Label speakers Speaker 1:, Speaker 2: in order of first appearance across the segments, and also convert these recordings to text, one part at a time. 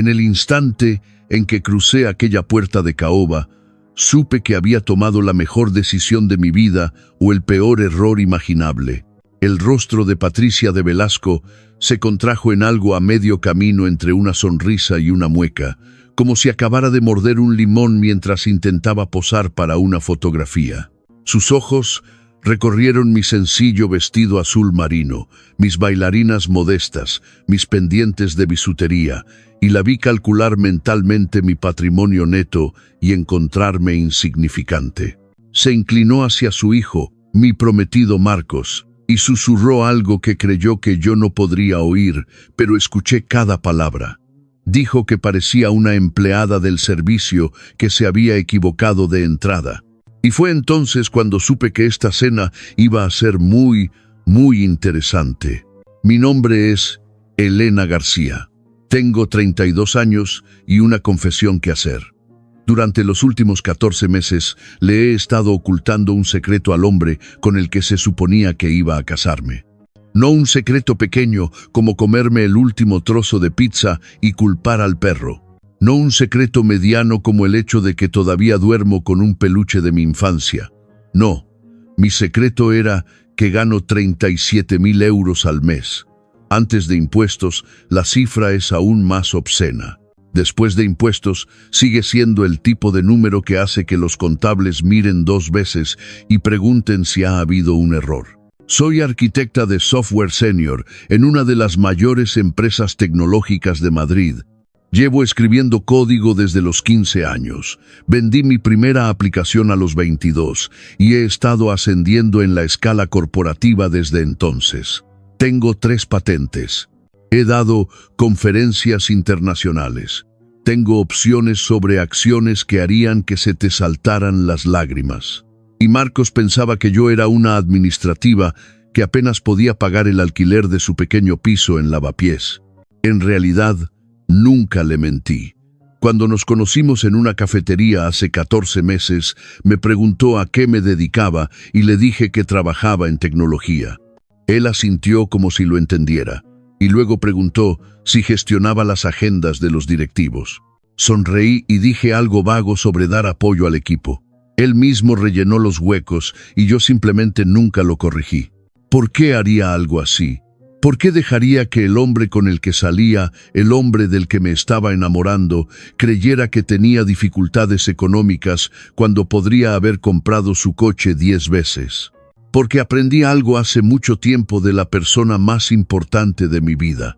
Speaker 1: el instante en que crucé aquella puerta de caoba, supe que había tomado la mejor decisión de mi vida o el peor error imaginable. El rostro de Patricia de Velasco se contrajo en algo a medio camino entre una sonrisa y una mueca, como si acabara de morder un limón mientras intentaba posar para una fotografía. Sus ojos recorrieron mi sencillo vestido azul marino, mis bailarinas modestas, mis pendientes de bisutería, y la vi calcular mentalmente mi patrimonio neto y encontrarme insignificante. Se inclinó hacia su hijo, mi prometido Marcos, y susurró algo que creyó que yo no podría oír, pero escuché cada palabra. Dijo que parecía una empleada del servicio que se había equivocado de entrada. Y fue entonces cuando supe que esta cena iba a ser muy interesante. Mi nombre es Elena García. Tengo 32 años y una confesión que hacer. Durante los últimos 14 meses le he estado ocultando un secreto al hombre con el que se suponía que iba a casarme. No un secreto pequeño como comerme el último trozo de pizza y culpar al perro. No un secreto mediano como el hecho de que todavía duermo con un peluche de mi infancia. No, mi secreto era que gano 37.000 euros al mes. Antes de impuestos, la cifra es aún más obscena. Después de impuestos, sigue siendo el tipo de número que hace que los contables miren 2 veces y pregunten si ha habido un error. Soy arquitecta de software senior en una de las mayores empresas tecnológicas de Madrid. Llevo escribiendo código desde los 15 años. Vendí mi primera aplicación a los 22 y he estado ascendiendo en la escala corporativa desde entonces. Tengo 3 patentes. He dado conferencias internacionales. Tengo opciones sobre acciones que harían que se te saltaran las lágrimas. Y Marcos pensaba que yo era una administrativa que apenas podía pagar el alquiler de su pequeño piso en Lavapiés. En realidad, nunca le mentí. Cuando nos conocimos en una cafetería hace 14 meses, me preguntó a qué me dedicaba y le dije que trabajaba en tecnología. Él asintió como si lo entendiera. Y luego preguntó si gestionaba las agendas de los directivos. Sonreí y dije algo vago sobre dar apoyo al equipo. Él mismo rellenó los huecos y yo simplemente nunca lo corregí. ¿Por qué haría algo así? ¿Por qué dejaría que el hombre con el que salía, el hombre del que me estaba enamorando, creyera que tenía dificultades económicas cuando podría haber comprado su coche 10 veces? Porque aprendí algo hace mucho tiempo de la persona más importante de mi vida.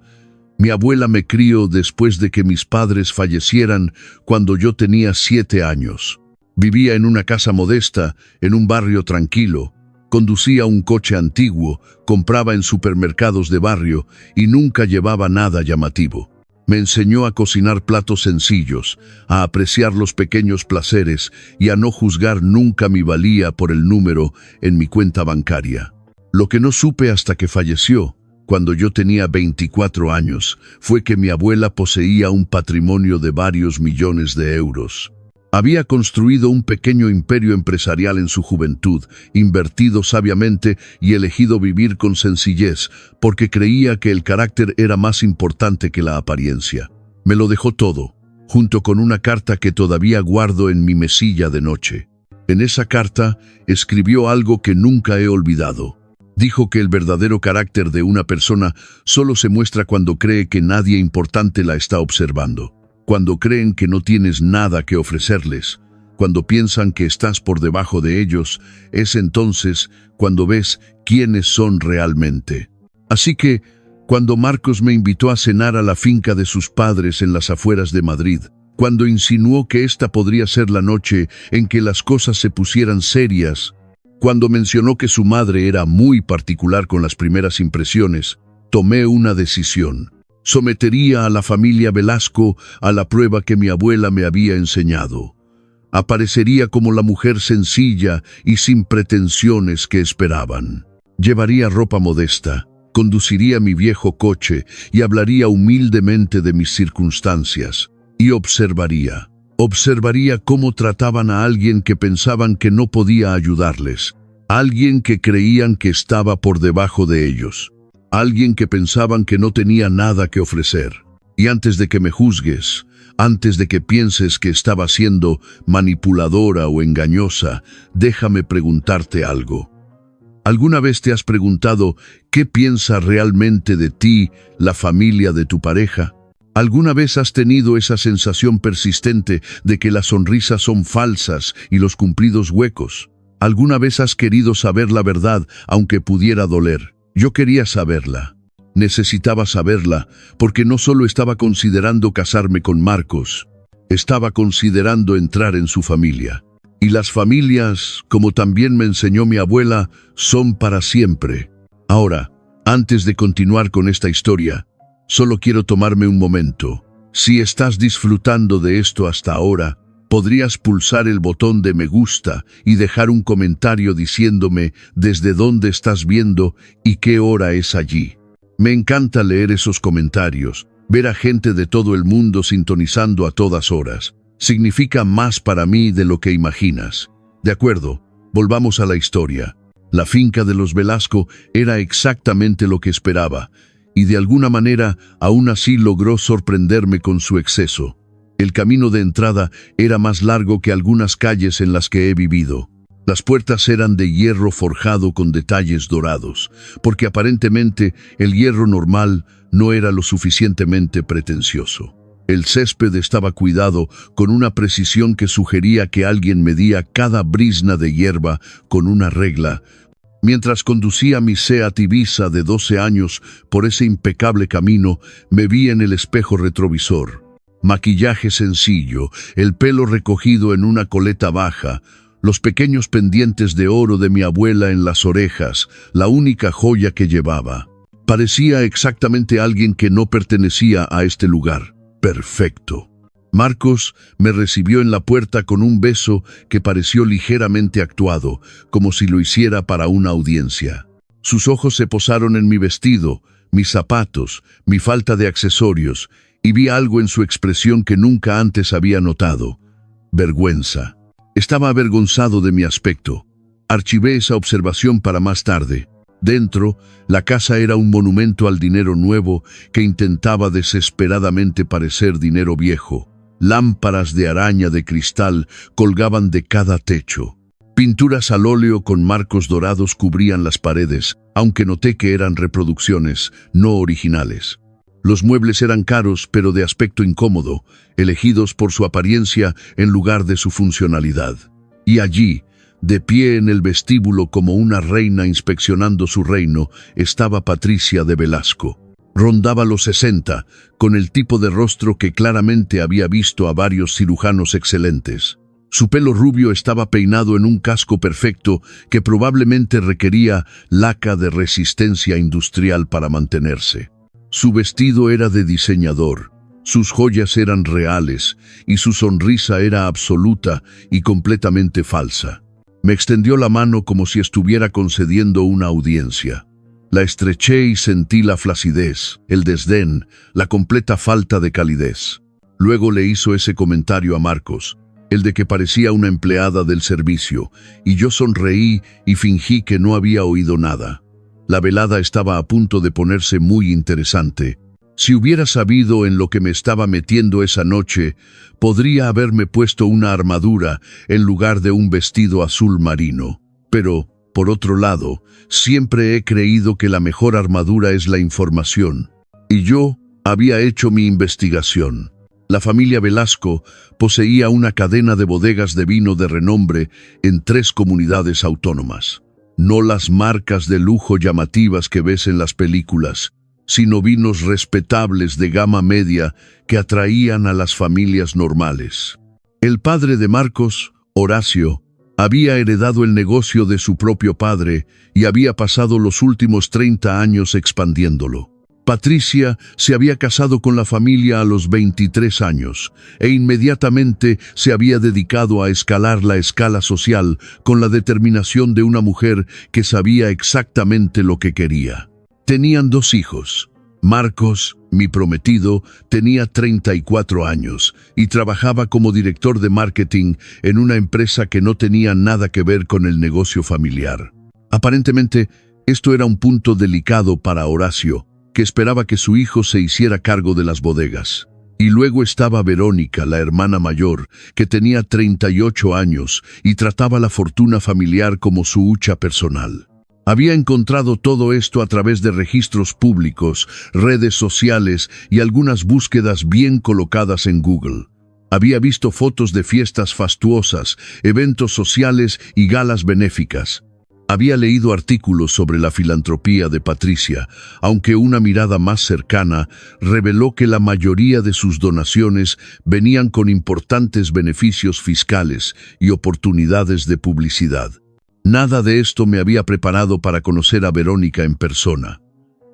Speaker 1: Mi abuela me crió después de que mis padres fallecieran cuando yo tenía 7 años. Vivía en una casa modesta, en un barrio tranquilo. Conducía un coche antiguo, compraba en supermercados de barrio y nunca llevaba nada llamativo. Me enseñó a cocinar platos sencillos, a apreciar los pequeños placeres y a no juzgar nunca mi valía por el número en mi cuenta bancaria. Lo que no supe hasta que falleció, cuando yo tenía 24 años, fue que mi abuela poseía un patrimonio de varios millones de euros. Había construido un pequeño imperio empresarial en su juventud, invertido sabiamente y elegido vivir con sencillez, porque creía que el carácter era más importante que la apariencia. Me lo dejó todo, junto con una carta que todavía guardo en mi mesilla de noche. En esa carta escribió algo que nunca he olvidado. Dijo que el verdadero carácter de una persona solo se muestra cuando cree que nadie importante la está observando. Cuando creen que no tienes nada que ofrecerles, cuando piensan que estás por debajo de ellos, es entonces cuando ves quiénes son realmente. Así que, cuando Marcos me invitó a cenar a la finca de sus padres en las afueras de Madrid, cuando insinuó que esta podría ser la noche en que las cosas se pusieran serias, cuando mencionó que su madre era muy particular con las primeras impresiones, tomé una decisión. Sometería a la familia Velasco a la prueba que mi abuela me había enseñado. Aparecería como la mujer sencilla y sin pretensiones que esperaban. Llevaría ropa modesta, conduciría mi viejo coche y hablaría humildemente de mis circunstancias. Y observaría cómo trataban a alguien que pensaban que no podía ayudarles, alguien que creían que estaba por debajo de ellos. Alguien que pensaban que no tenía nada que ofrecer. Y antes de que me juzgues, antes de que pienses que estaba siendo manipuladora o engañosa, déjame preguntarte algo. ¿Alguna vez te has preguntado qué piensa realmente de ti la familia de tu pareja? ¿Alguna vez has tenido esa sensación persistente de que las sonrisas son falsas y los cumplidos huecos? ¿Alguna vez has querido saber la verdad aunque pudiera doler? Yo quería saberla. Necesitaba saberla porque no solo estaba considerando casarme con Marcos, estaba considerando entrar en su familia. Y las familias, como también me enseñó mi abuela, son para siempre. Ahora, antes de continuar con esta historia, solo quiero tomarme un momento. Si estás disfrutando de esto hasta ahora, podrías pulsar el botón de me gusta y dejar un comentario diciéndome desde dónde estás viendo y qué hora es allí. Me encanta leer esos comentarios, ver a gente de todo el mundo sintonizando a todas horas. Significa más para mí de lo que imaginas. De acuerdo, volvamos a la historia. La finca de los Velasco era exactamente lo que esperaba, y de alguna manera aún así logró sorprenderme con su exceso. El camino de entrada era más largo que algunas calles en las que he vivido. Las puertas eran de hierro forjado con detalles dorados, porque aparentemente el hierro normal no era lo suficientemente pretencioso. El césped estaba cuidado con una precisión que sugería que alguien medía cada brizna de hierba con una regla. Mientras conducía mi Seat Ibiza de 12 años por ese impecable camino, me vi en el espejo retrovisor. Maquillaje sencillo, el pelo recogido en una coleta baja, los pequeños pendientes de oro de mi abuela en las orejas, la única joya que llevaba. Parecía exactamente alguien que no pertenecía a este lugar. Perfecto. Marcos me recibió en la puerta con un beso que pareció ligeramente actuado, como si lo hiciera para una audiencia. Sus ojos se posaron en mi vestido, mis zapatos, mi falta de accesorios, y vi algo en su expresión que nunca antes había notado. Vergüenza. Estaba avergonzado de mi aspecto. Archivé esa observación para más tarde. Dentro, la casa era un monumento al dinero nuevo que intentaba desesperadamente parecer dinero viejo. Lámparas de araña de cristal colgaban de cada techo. Pinturas al óleo con marcos dorados cubrían las paredes, aunque noté que eran reproducciones, no originales. Los muebles eran caros, pero de aspecto incómodo, elegidos por su apariencia en lugar de su funcionalidad. Y allí, de pie en el vestíbulo como una reina inspeccionando su reino, estaba Patricia de Velasco. Rondaba los 60, con el tipo de rostro que claramente había visto a varios cirujanos excelentes. Su pelo rubio estaba peinado en un casco perfecto que probablemente requería laca de resistencia industrial para mantenerse. Su vestido era de diseñador, sus joyas eran reales y su sonrisa era absoluta y completamente falsa. Me extendió la mano como si estuviera concediendo una audiencia. La estreché y sentí la flacidez, el desdén, la completa falta de calidez. Luego le hizo ese comentario a Marcos, el de que parecía una empleada del servicio, y yo sonreí y fingí que no había oído nada. La velada estaba a punto de ponerse muy interesante. Si hubiera sabido en lo que me estaba metiendo esa noche, podría haberme puesto una armadura en lugar de un vestido azul marino. Pero, por otro lado, siempre he creído que la mejor armadura es la información. Y yo había hecho mi investigación. La familia Velasco poseía una cadena de bodegas de vino de renombre en 3 comunidades autónomas. No las marcas de lujo llamativas que ves en las películas, sino vinos respetables de gama media que atraían a las familias normales. El padre de Marcos, Horacio, había heredado el negocio de su propio padre y había pasado los últimos 30 años expandiéndolo. Patricia se había casado con la familia a los 23 años e inmediatamente se había dedicado a escalar la escala social con la determinación de una mujer que sabía exactamente lo que quería. Tenían 2 hijos. Marcos, mi prometido, tenía 34 años y trabajaba como director de marketing en una empresa que no tenía nada que ver con el negocio familiar. Aparentemente, esto era un punto delicado para Horacio, que esperaba que su hijo se hiciera cargo de las bodegas. Y luego estaba Verónica, la hermana mayor, que tenía 38 años y trataba la fortuna familiar como su hucha personal. Había encontrado todo esto a través de registros públicos, redes sociales y algunas búsquedas bien colocadas en Google. Había visto fotos de fiestas fastuosas, eventos sociales y galas benéficas. Había leído artículos sobre la filantropía de Patricia, aunque una mirada más cercana reveló que la mayoría de sus donaciones venían con importantes beneficios fiscales y oportunidades de publicidad. Nada de esto me había preparado para conocer a Verónica en persona.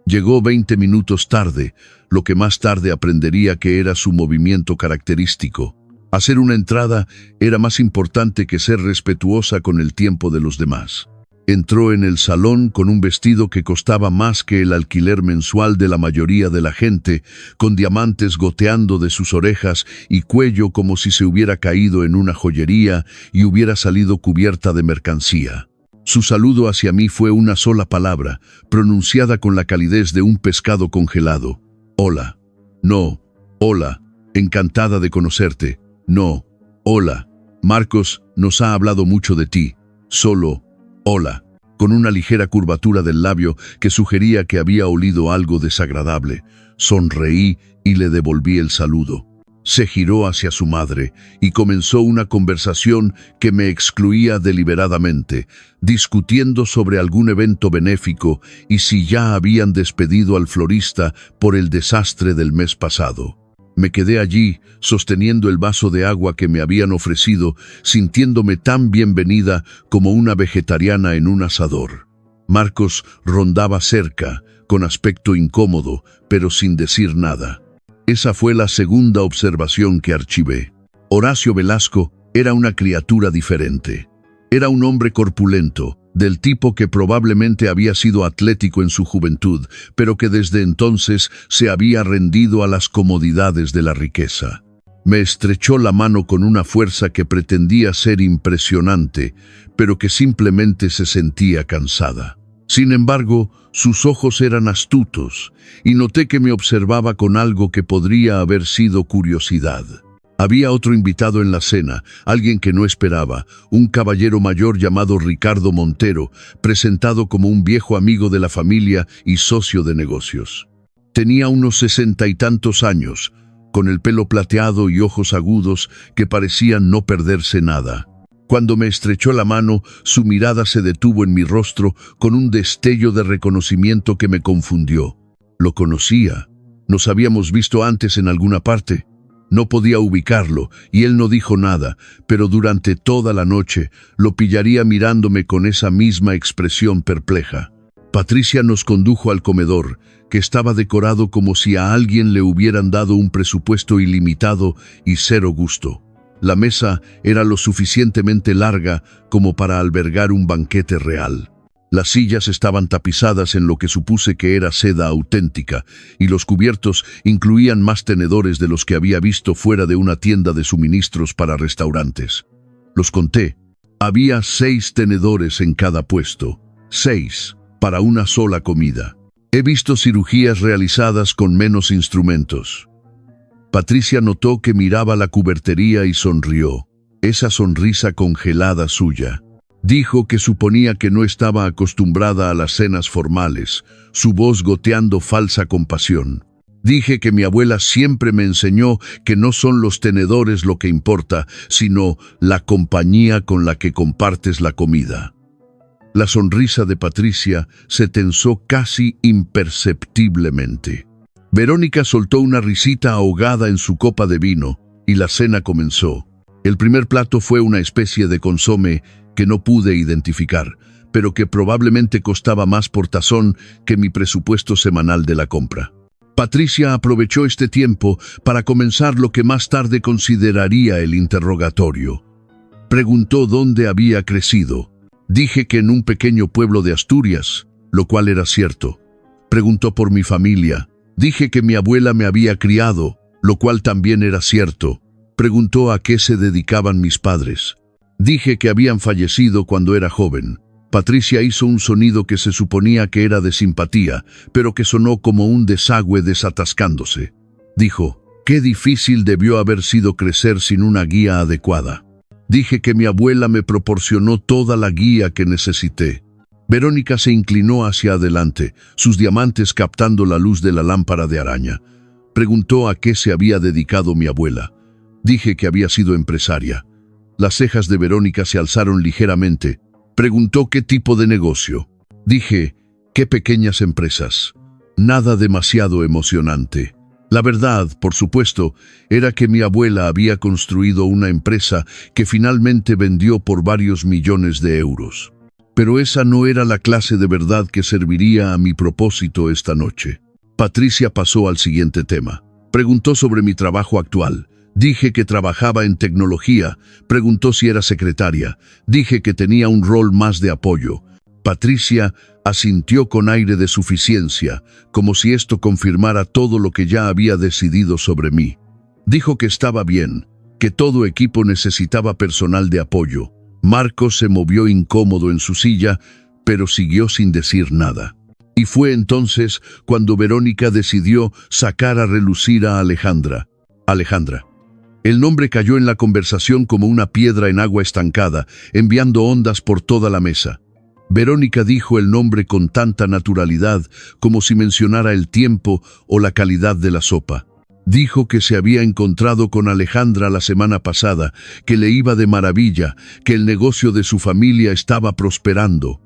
Speaker 1: Llegó 20 minutos tarde, lo que más tarde aprendería que era su movimiento característico. Hacer una entrada era más importante que ser respetuosa con el tiempo de los demás. Entró en el salón con un vestido que costaba más que el alquiler mensual de la mayoría de la gente, con diamantes goteando de sus orejas y cuello como si se hubiera caído en una joyería y hubiera salido cubierta de mercancía. Su saludo hacia mí fue una sola palabra, pronunciada con la calidez de un pescado congelado. Hola. No. Hola. Encantada de conocerte. No. Hola. Marcos nos ha hablado mucho de ti. Solo. Hola, con una ligera curvatura del labio que sugería que había olido algo desagradable. Sonreí y le devolví el saludo. Se giró hacia su madre y comenzó una conversación que me excluía deliberadamente, discutiendo sobre algún evento benéfico y si ya habían despedido al florista por el desastre del mes pasado. Me quedé allí, sosteniendo el vaso de agua que me habían ofrecido, sintiéndome tan bienvenida como una vegetariana en un asador. Marcos rondaba cerca, con aspecto incómodo, pero sin decir nada. Esa fue la segunda observación que archivé. Horacio Velasco era una criatura diferente. Era un hombre corpulento, del tipo que probablemente había sido atlético en su juventud, pero que desde entonces se había rendido a las comodidades de la riqueza. Me estrechó la mano con una fuerza que pretendía ser impresionante, pero que simplemente se sentía cansada. Sin embargo, sus ojos eran astutos, y noté que me observaba con algo que podría haber sido curiosidad. Había otro invitado en la cena, alguien que no esperaba, un caballero mayor llamado Ricardo Montero, presentado como un viejo amigo de la familia y socio de negocios. Tenía unos 60 y tantos años, con el pelo plateado y ojos agudos que parecían no perderse nada. Cuando me estrechó la mano, su mirada se detuvo en mi rostro con un destello de reconocimiento que me confundió. Lo conocía. Nos habíamos visto antes en alguna parte. No podía ubicarlo, y él no dijo nada, pero durante toda la noche lo pillaría mirándome con esa misma expresión perpleja. Patricia nos condujo al comedor, que estaba decorado como si a alguien le hubieran dado un presupuesto ilimitado y cero gusto. La mesa era lo suficientemente larga como para albergar un banquete real. Las sillas estaban tapizadas en lo que supuse que era seda auténtica, y los cubiertos incluían más tenedores de los que había visto fuera de una tienda de suministros para restaurantes. Los conté. Había 6 tenedores en cada puesto. 6, para una sola comida. He visto cirugías realizadas con menos instrumentos. Patricia notó que miraba la cubertería y sonrió. Esa sonrisa congelada suya. Dijo que suponía que no estaba acostumbrada a las cenas formales, su voz goteando falsa compasión. Dije que mi abuela siempre me enseñó que no son los tenedores lo que importa, sino la compañía con la que compartes la comida. La sonrisa de Patricia se tensó casi imperceptiblemente. Verónica soltó una risita ahogada en su copa de vino, y la cena comenzó. El primer plato fue una especie de consomé que no pude identificar, pero que probablemente costaba más por tazón que mi presupuesto semanal de la compra. Patricia aprovechó este tiempo para comenzar lo que más tarde consideraría el interrogatorio. Preguntó dónde había crecido. Dije que en un pequeño pueblo de Asturias, lo cual era cierto. Preguntó por mi familia. Dije que mi abuela me había criado, lo cual también era cierto. Preguntó a qué se dedicaban mis padres. Dije que habían fallecido cuando era joven. Patricia hizo un sonido que se suponía que era de simpatía, pero que sonó como un desagüe desatascándose. Dijo: «Qué difícil debió haber sido crecer sin una guía adecuada». Dije que mi abuela me proporcionó toda la guía que necesité. Verónica se inclinó hacia adelante, sus diamantes captando la luz de la lámpara de araña. Preguntó a qué se había dedicado mi abuela. Dije que había sido empresaria. Las cejas de Verónica se alzaron ligeramente. Preguntó qué tipo de negocio. Dije: «Qué pequeñas empresas». Nada demasiado emocionante. La verdad, por supuesto, era que mi abuela había construido una empresa que finalmente vendió por varios millones de euros. Pero esa no era la clase de verdad que serviría a mi propósito esta noche. Patricia pasó al siguiente tema. Preguntó sobre mi trabajo actual. Dije que trabajaba en tecnología. Preguntó si era secretaria. Dije que tenía un rol más de apoyo. Patricia asintió con aire de suficiencia, como si esto confirmara todo lo que ya había decidido sobre mí. Dijo que estaba bien, que todo equipo necesitaba personal de apoyo. Marcos se movió incómodo en su silla, pero siguió sin decir nada. Y fue entonces cuando Verónica decidió sacar a relucir a Alejandra. Alejandra. El nombre cayó en la conversación como una piedra en agua estancada, enviando ondas por toda la mesa. Verónica dijo el nombre con tanta naturalidad como si mencionara el tiempo o la calidad de la sopa. Dijo que se había encontrado con Alejandra la semana pasada, que le iba de maravilla, que el negocio de su familia estaba prosperando.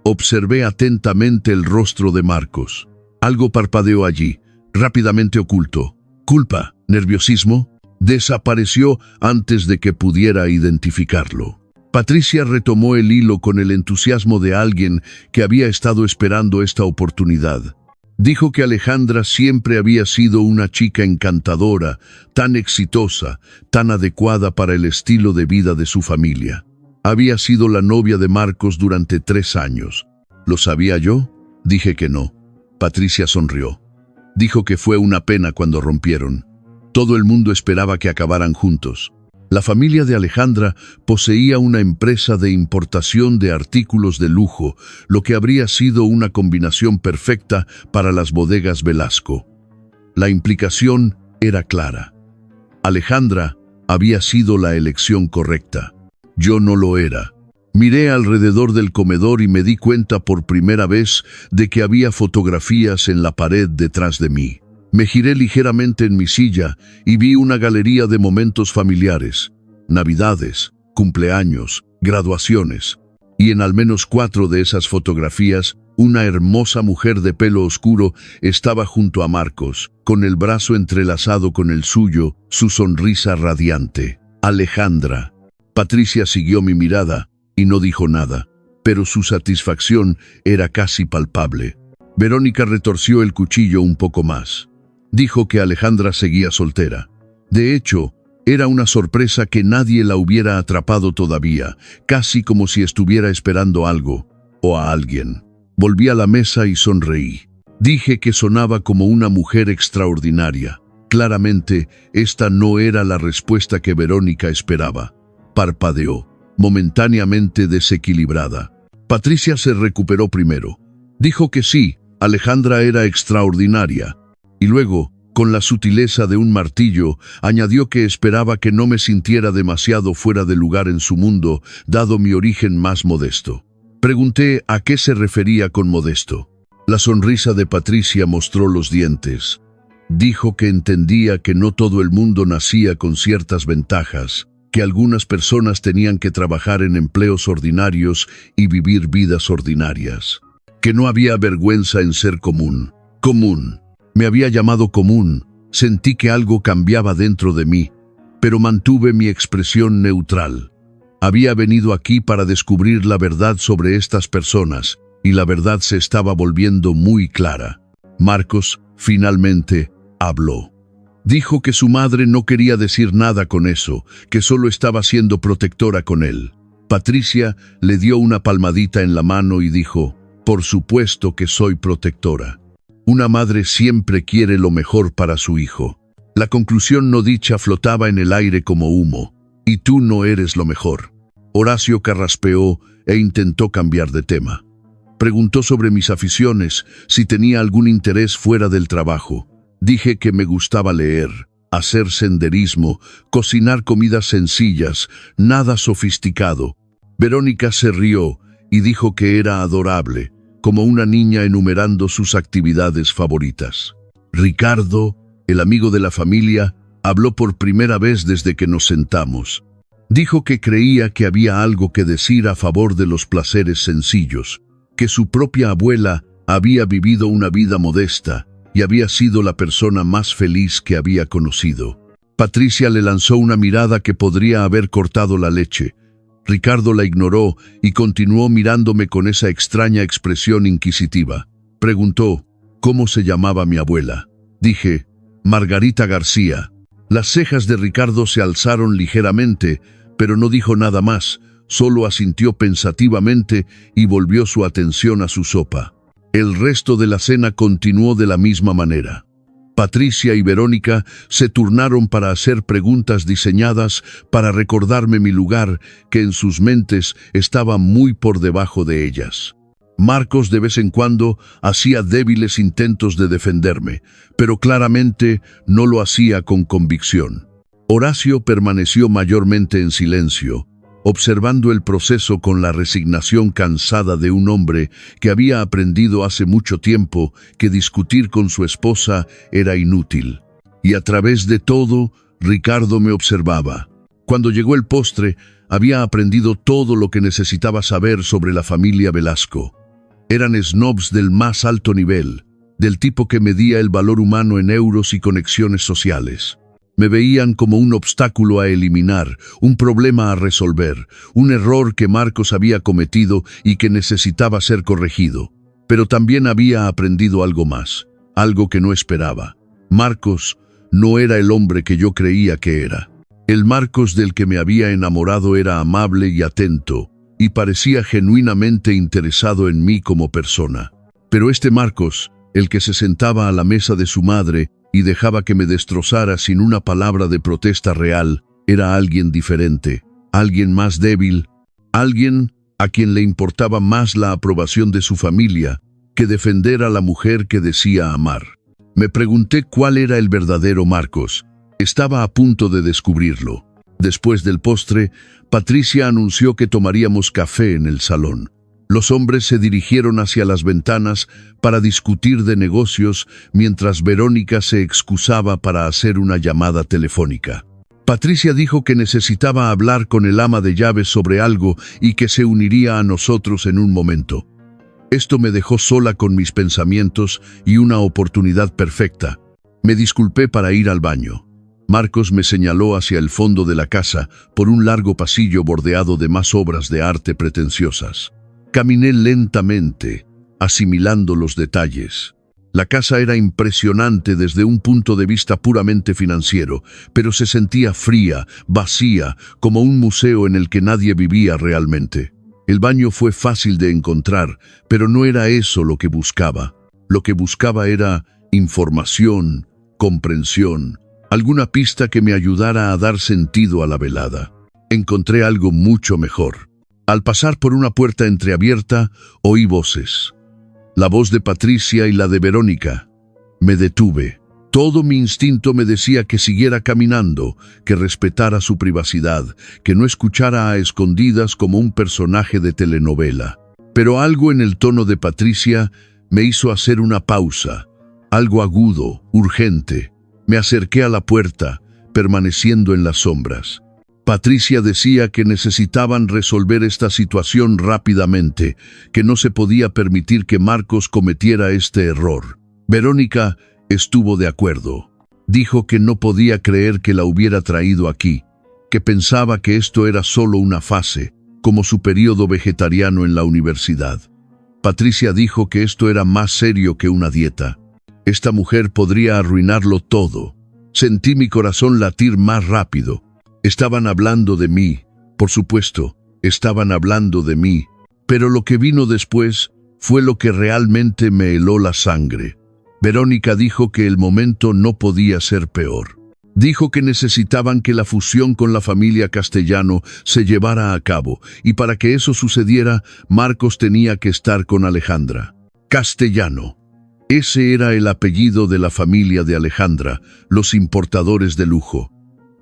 Speaker 1: Observé atentamente el rostro de Marcos. Algo parpadeó allí, rápidamente oculto. ¿Culpa? ¿Nerviosismo? Desapareció antes de que pudiera identificarlo. Patricia retomó el hilo con el entusiasmo de alguien que había estado esperando esta oportunidad. Dijo que Alejandra siempre había sido una chica encantadora, tan exitosa, tan adecuada para el estilo de vida de su familia. Había sido la novia de Marcos durante 3 años. ¿Lo sabía yo? Dije que no. Patricia sonrió. Dijo que fue una pena cuando rompieron. Todo el mundo esperaba que acabaran juntos. La familia de Alejandra poseía una empresa de importación de artículos de lujo, lo que habría sido una combinación perfecta para las bodegas Velasco. La implicación era clara. Alejandra había sido la elección correcta. Yo no lo era. Miré alrededor del comedor y me di cuenta por primera vez de que había fotografías en la pared detrás de mí. Me giré ligeramente en mi silla y vi una galería de momentos familiares, navidades, cumpleaños, graduaciones. Y en al menos 4 de esas fotografías, una hermosa mujer de pelo oscuro estaba junto a Marcos, con el brazo entrelazado con el suyo, su sonrisa radiante. Alejandra. Patricia siguió mi mirada y no dijo nada, pero su satisfacción era casi palpable. Verónica retorció el cuchillo un poco más. Dijo que Alejandra seguía soltera. De hecho, era una sorpresa que nadie la hubiera atrapado todavía, casi como si estuviera esperando algo, o a alguien. Volví a la mesa y sonreí. Dije que sonaba como una mujer extraordinaria. Claramente, esta no era la respuesta que Verónica esperaba. Parpadeó, momentáneamente desequilibrada. Patricia se recuperó primero. Dijo que sí, Alejandra era extraordinaria. Y luego, con la sutileza de un martillo, añadió que esperaba que no me sintiera demasiado fuera de lugar en su mundo, dado mi origen más modesto. Pregunté a qué se refería con modesto. La sonrisa de Patricia mostró los dientes. Dijo que entendía que no todo el mundo nacía con ciertas ventajas, que algunas personas tenían que trabajar en empleos ordinarios y vivir vidas ordinarias. Que no había vergüenza en ser común. Común. Me había llamado común. Sentí que algo cambiaba dentro de mí, pero mantuve mi expresión neutral. Había venido aquí para descubrir la verdad sobre estas personas, y la verdad se estaba volviendo muy clara. Marcos, finalmente, habló. Dijo que su madre no quería decir nada con eso, que solo estaba siendo protectora con él. Patricia le dio una palmadita en la mano y dijo: «Por supuesto que soy protectora». Una madre siempre quiere lo mejor para su hijo. La conclusión no dicha flotaba en el aire como humo. Y tú no eres lo mejor. Horacio carraspeó, e intentó cambiar de tema. Preguntó sobre mis aficiones, si tenía algún interés fuera del trabajo. Dije que me gustaba leer, hacer senderismo, cocinar comidas sencillas, nada sofisticado. Verónica se rió y dijo que era adorable, como una niña enumerando sus actividades favoritas. Ricardo, el amigo de la familia, habló por primera vez desde que nos sentamos. Dijo que creía que había algo que decir a favor de los placeres sencillos, que su propia abuela había vivido una vida modesta y había sido la persona más feliz que había conocido. Patricia le lanzó una mirada que podría haber cortado la leche. Ricardo la ignoró y continuó mirándome con esa extraña expresión inquisitiva. Preguntó, ¿cómo se llamaba mi abuela? Dije, Margarita García. Las cejas de Ricardo se alzaron ligeramente, pero no dijo nada más, solo asintió pensativamente y volvió su atención a su sopa. El resto de la cena continuó de la misma manera. Patricia y Verónica se turnaron para hacer preguntas diseñadas para recordarme mi lugar, que en sus mentes estaba muy por debajo de ellas. Marcos de vez en cuando hacía débiles intentos de defenderme, pero claramente no lo hacía con convicción. Horacio permaneció mayormente en silencio, observando el proceso con la resignación cansada de un hombre que había aprendido hace mucho tiempo que discutir con su esposa era inútil. Y a través de todo, Ricardo me observaba. Cuando llegó el postre, había aprendido todo lo que necesitaba saber sobre la familia Velasco. Eran snobs del más alto nivel, del tipo que medía el valor humano en euros y conexiones sociales. Me veían como un obstáculo a eliminar, un problema a resolver, un error que Marcos había cometido y que necesitaba ser corregido. Pero también había aprendido algo más, algo que no esperaba. Marcos no era el hombre que yo creía que era. El Marcos del que me había enamorado era amable y atento, y parecía genuinamente interesado en mí como persona. Pero este Marcos, el que se sentaba a la mesa de su madre y dejaba que me destrozara sin una palabra de protesta real, era alguien diferente, alguien más débil, alguien a quien le importaba más la aprobación de su familia que defender a la mujer que decía amar. Me pregunté cuál era el verdadero Marcos. Estaba a punto de descubrirlo. Después del postre, Patricia anunció que tomaríamos café en el salón. Los hombres se dirigieron hacia las ventanas para discutir de negocios mientras Verónica se excusaba para hacer una llamada telefónica. Patricia dijo que necesitaba hablar con el ama de llaves sobre algo y que se uniría a nosotros en un momento. Esto me dejó sola con mis pensamientos y una oportunidad perfecta. Me disculpé para ir al baño. Marcos me señaló hacia el fondo de la casa por un largo pasillo bordeado de más obras de arte pretenciosas. Caminé lentamente, asimilando los detalles. La casa era impresionante desde un punto de vista puramente financiero, pero se sentía fría, vacía, como un museo en el que nadie vivía realmente. El baño fue fácil de encontrar, pero no era eso lo que buscaba. Lo que buscaba era información, comprensión, alguna pista que me ayudara a dar sentido a la velada. Encontré algo mucho mejor. Al pasar por una puerta entreabierta, oí voces. La voz de Patricia y la de Verónica. Me detuve. Todo mi instinto me decía que siguiera caminando, que respetara su privacidad, que no escuchara a escondidas como un personaje de telenovela. Pero algo en el tono de Patricia me hizo hacer una pausa, algo agudo, urgente. Me acerqué a la puerta, permaneciendo en las sombras. Patricia decía que necesitaban resolver esta situación rápidamente, que no se podía permitir que Marcos cometiera este error. Verónica estuvo de acuerdo. Dijo que no podía creer que la hubiera traído aquí, que pensaba que esto era solo una fase, como su periodo vegetariano en la universidad. Patricia dijo que esto era más serio que una dieta. Esta mujer podría arruinarlo todo. Sentí mi corazón latir más rápido. Estaban hablando de mí, por supuesto, estaban hablando de mí, pero lo que vino después fue lo que realmente me heló la sangre. Verónica dijo que el momento no podía ser peor. Dijo que necesitaban que la fusión con la familia Castellano se llevara a cabo, y para que eso sucediera, Marcos tenía que estar con Alejandra. Castellano. Ese era el apellido de la familia de Alejandra, los importadores de lujo.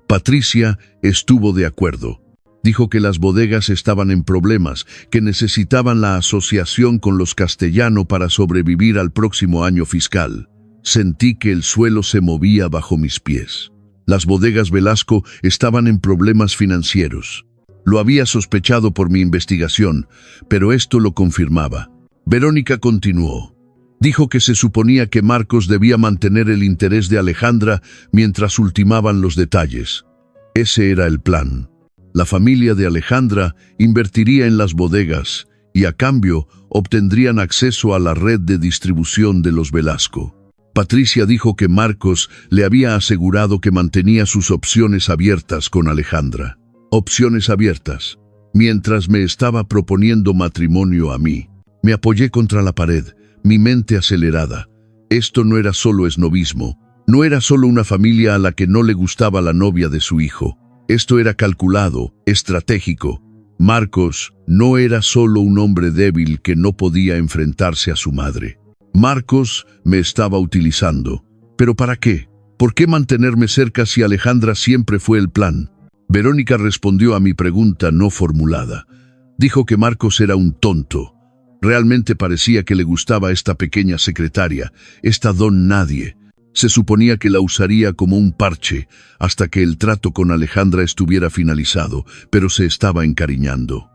Speaker 1: Patricia estuvo de acuerdo. Dijo que las bodegas estaban en problemas, que necesitaban la asociación con los Castellano para sobrevivir al próximo año fiscal. Sentí que el suelo se movía bajo mis pies. Las bodegas Velasco estaban en problemas financieros. Lo había sospechado por mi investigación, pero esto lo confirmaba. Verónica continuó. Dijo que se suponía que Marcos debía mantener el interés de Alejandra mientras ultimaban los detalles. Ese era el plan. La familia de Alejandra invertiría en las bodegas y a cambio obtendrían acceso a la red de distribución de los Velasco. Patricia dijo que Marcos le había asegurado que mantenía sus opciones abiertas con Alejandra. Opciones abiertas. Mientras me estaba proponiendo matrimonio a mí. Me apoyé contra la pared, mi mente acelerada. Esto no era solo esnovismo. No era solo una familia a la que no le gustaba la novia de su hijo. Esto era calculado, estratégico. Marcos no era solo un hombre débil que no podía enfrentarse a su madre. Marcos me estaba utilizando. ¿Pero para qué? ¿Por qué mantenerme cerca si Alejandra siempre fue el plan? Verónica respondió a mi pregunta no formulada. Dijo que Marcos era un tonto. Realmente parecía que le gustaba esta pequeña secretaria, esta don nadie. Se suponía que la usaría como un parche hasta que el trato con Alejandra estuviera finalizado, pero se estaba encariñando.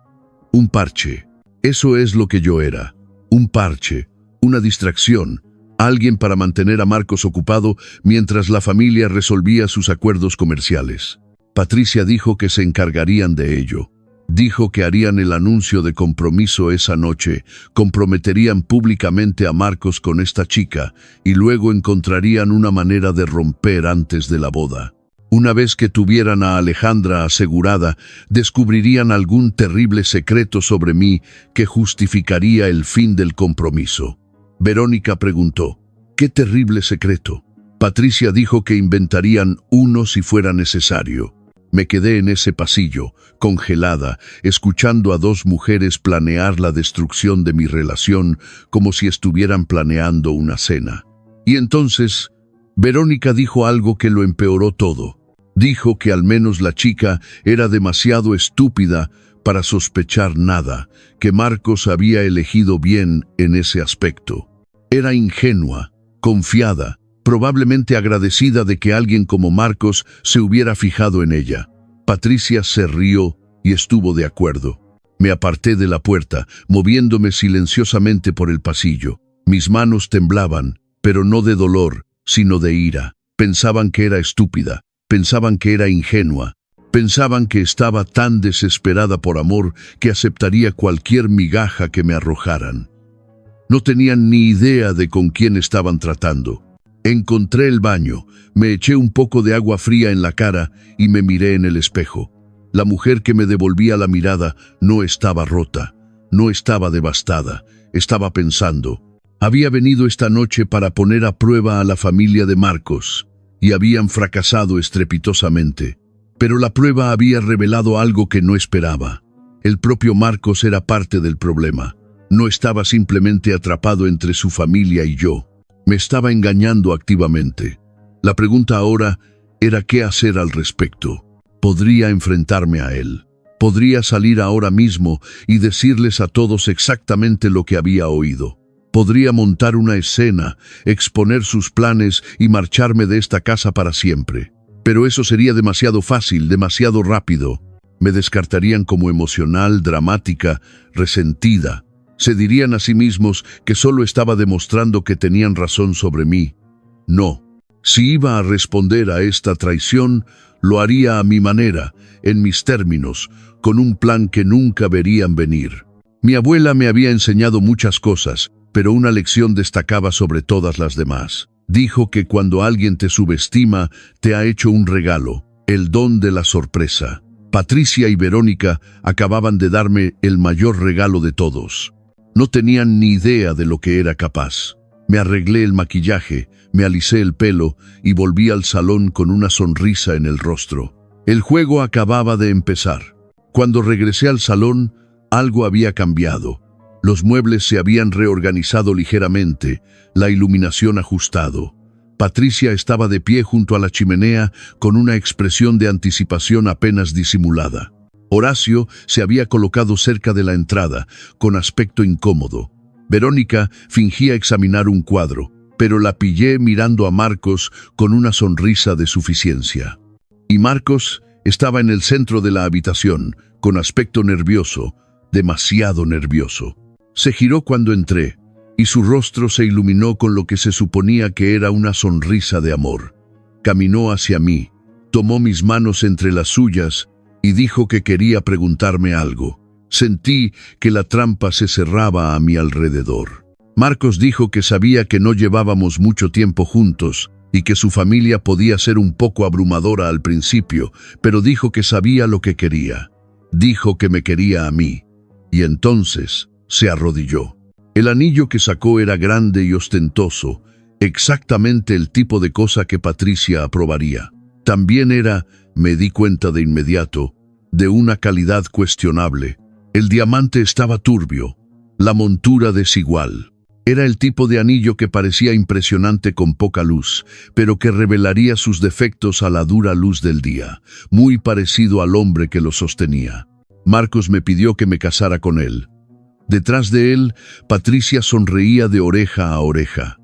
Speaker 1: Un parche. Eso es lo que yo era. Un parche. Una distracción, alguien para mantener a Marcos ocupado mientras la familia resolvía sus acuerdos comerciales. Patricia dijo que se encargarían de ello. Dijo que harían el anuncio de compromiso esa noche, comprometerían públicamente a Marcos con esta chica y luego encontrarían una manera de romper antes de la boda. Una vez que tuvieran a Alejandra asegurada, descubrirían algún terrible secreto sobre mí que justificaría el fin del compromiso. Verónica preguntó, ¿qué terrible secreto? Patricia dijo que inventarían uno si fuera necesario. Me quedé en ese pasillo, congelada, escuchando a dos mujeres planear la destrucción de mi relación como si estuvieran planeando una cena. Y entonces, Verónica dijo algo que lo empeoró todo. Dijo que al menos la chica era demasiado estúpida para sospechar nada, que Marcos había elegido bien en ese aspecto. Era ingenua, confiada, probablemente agradecida de que alguien como Marcos se hubiera fijado en ella. Patricia se rió y estuvo de acuerdo. Me aparté de la puerta, moviéndome silenciosamente por el pasillo. Mis manos temblaban, pero no de dolor, sino de ira. Pensaban que era estúpida, pensaban que era ingenua, pensaban que estaba tan desesperada por amor que aceptaría cualquier migaja que me arrojaran. No tenían ni idea de con quién estaban tratando. Encontré el baño, me eché un poco de agua fría en la cara y me miré en el espejo. La mujer que me devolvía la mirada no estaba rota, no estaba devastada, estaba pensando. Había venido esta noche para poner a prueba a la familia de Marcos y habían fracasado estrepitosamente. Pero la prueba había revelado algo que no esperaba. El propio Marcos era parte del problema. No estaba simplemente atrapado entre su familia y yo. Me estaba engañando activamente. La pregunta ahora era qué hacer al respecto. Podría enfrentarme a él. Podría salir ahora mismo y decirles a todos exactamente lo que había oído. Podría montar una escena, exponer sus planes y marcharme de esta casa para siempre. Pero eso sería demasiado fácil, demasiado rápido. Me descartarían como emocional, dramática, resentida. Se dirían a sí mismos que solo estaba demostrando que tenían razón sobre mí. No. Si iba a responder a esta traición, lo haría a mi manera, en mis términos, con un plan que nunca verían venir. Mi abuela me había enseñado muchas cosas, pero una lección destacaba sobre todas las demás. Dijo que cuando alguien te subestima, te ha hecho un regalo, el don de la sorpresa. Patricia y Verónica acababan de darme el mayor regalo de todos. No tenían ni idea de lo que era capaz. Me arreglé el maquillaje, me alisé el pelo y volví al salón con una sonrisa en el rostro. El juego acababa de empezar. Cuando regresé al salón, algo había cambiado. Los muebles se habían reorganizado ligeramente, la iluminación ajustado. Patricia estaba de pie junto a la chimenea con una expresión de anticipación apenas disimulada. Horacio se había colocado cerca de la entrada, con aspecto incómodo. Verónica fingía examinar un cuadro, pero la pillé mirando a Marcos con una sonrisa de suficiencia. Y Marcos estaba en el centro de la habitación, con aspecto nervioso, demasiado nervioso. Se giró cuando entré, y su rostro se iluminó con lo que se suponía que era una sonrisa de amor. Caminó hacia mí, tomó mis manos entre las suyas y dijo que quería preguntarme algo. Sentí que la trampa se cerraba a mi alrededor. Marcos dijo que sabía que no llevábamos mucho tiempo juntos y que su familia podía ser un poco abrumadora al principio, pero dijo que sabía lo que quería. Dijo que me quería a mí, y entonces se arrodilló. El anillo que sacó era grande y ostentoso, exactamente el tipo de cosa que Patricia aprobaría. También era, me di cuenta de inmediato, de una calidad cuestionable. El diamante estaba turbio, la montura desigual. Era el tipo de anillo que parecía impresionante con poca luz, pero que revelaría sus defectos a la dura luz del día, muy parecido al hombre que lo sostenía. Marcos me pidió que me casara con él. Detrás de él, Patricia sonreía de oreja a oreja.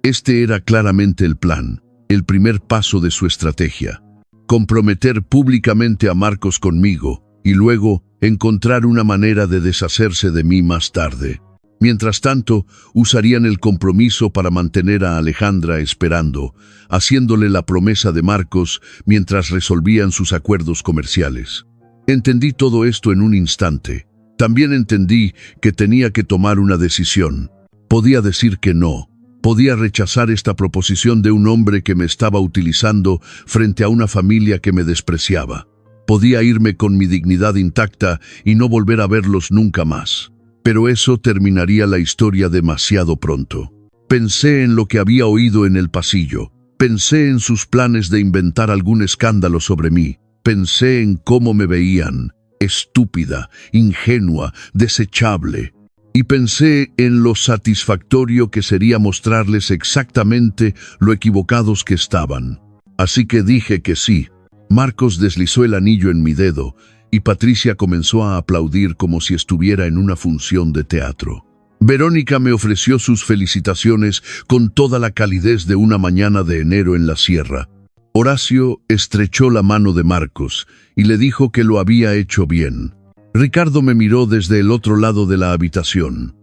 Speaker 1: Este era claramente el plan, el primer paso de su estrategia. Comprometer públicamente a Marcos conmigo y luego encontrar una manera de deshacerse de mí más tarde. Mientras tanto, usarían el compromiso para mantener a Alejandra esperando, haciéndole la promesa de Marcos mientras resolvían sus acuerdos comerciales. Entendí todo esto en un instante. También entendí que tenía que tomar una decisión. Podía decir que no. Podía rechazar esta proposición de un hombre que me estaba utilizando frente a una familia que me despreciaba. Podía irme con mi dignidad intacta y no volver a verlos nunca más. Pero eso terminaría la historia demasiado pronto. Pensé en lo que había oído en el pasillo. Pensé en sus planes de inventar algún escándalo sobre mí. Pensé en cómo me veían. Estúpida, ingenua, desechable. Y pensé en lo satisfactorio que sería mostrarles exactamente lo equivocados que estaban. Así que dije que sí. Marcos deslizó el anillo en mi dedo y Patricia comenzó a aplaudir como si estuviera en una función de teatro. Verónica me ofreció sus felicitaciones con toda la calidez de una mañana de enero en la sierra. Horacio estrechó la mano de Marcos y le dijo que lo había hecho bien. Ricardo me miró desde el otro lado de la habitación.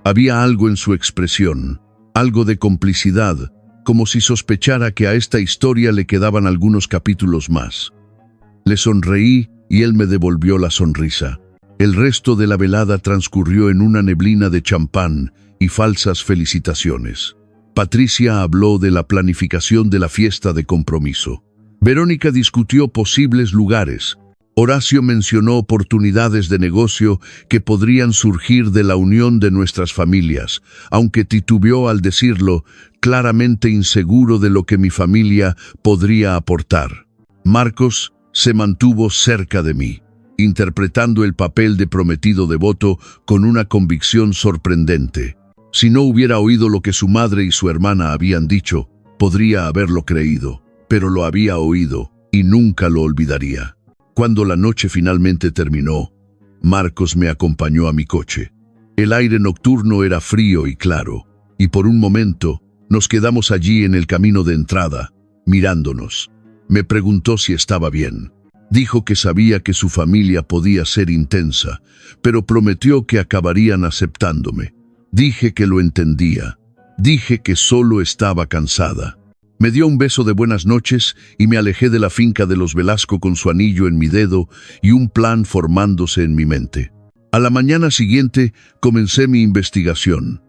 Speaker 1: Había algo en su expresión, algo de complicidad, como si sospechara que a esta historia le quedaban algunos capítulos más. Le sonreí y él me devolvió la sonrisa. El resto de la velada transcurrió en una neblina de champán y falsas felicitaciones. Patricia habló de la planificación de la fiesta de compromiso. Verónica discutió posibles lugares. Horacio mencionó oportunidades de negocio que podrían surgir de la unión de nuestras familias, aunque titubeó al decirlo, claramente inseguro de lo que mi familia podría aportar. Marcos se mantuvo cerca de mí, interpretando el papel de prometido devoto con una convicción sorprendente. Si no hubiera oído lo que su madre y su hermana habían dicho, podría haberlo creído, pero lo había oído y nunca lo olvidaría. Cuando la noche finalmente terminó, Marcos me acompañó a mi coche. El aire nocturno era frío y claro, y por un momento nos quedamos allí en el camino de entrada, mirándonos. Me preguntó si estaba bien. Dijo que sabía que su familia podía ser intensa, pero prometió que acabarían aceptándome. Dije que lo entendía. Dije que solo estaba cansada. Me dio un beso de buenas noches y me alejé de la finca de los Velasco con su anillo en mi dedo y un plan formándose en mi mente. A la mañana siguiente comencé mi investigación.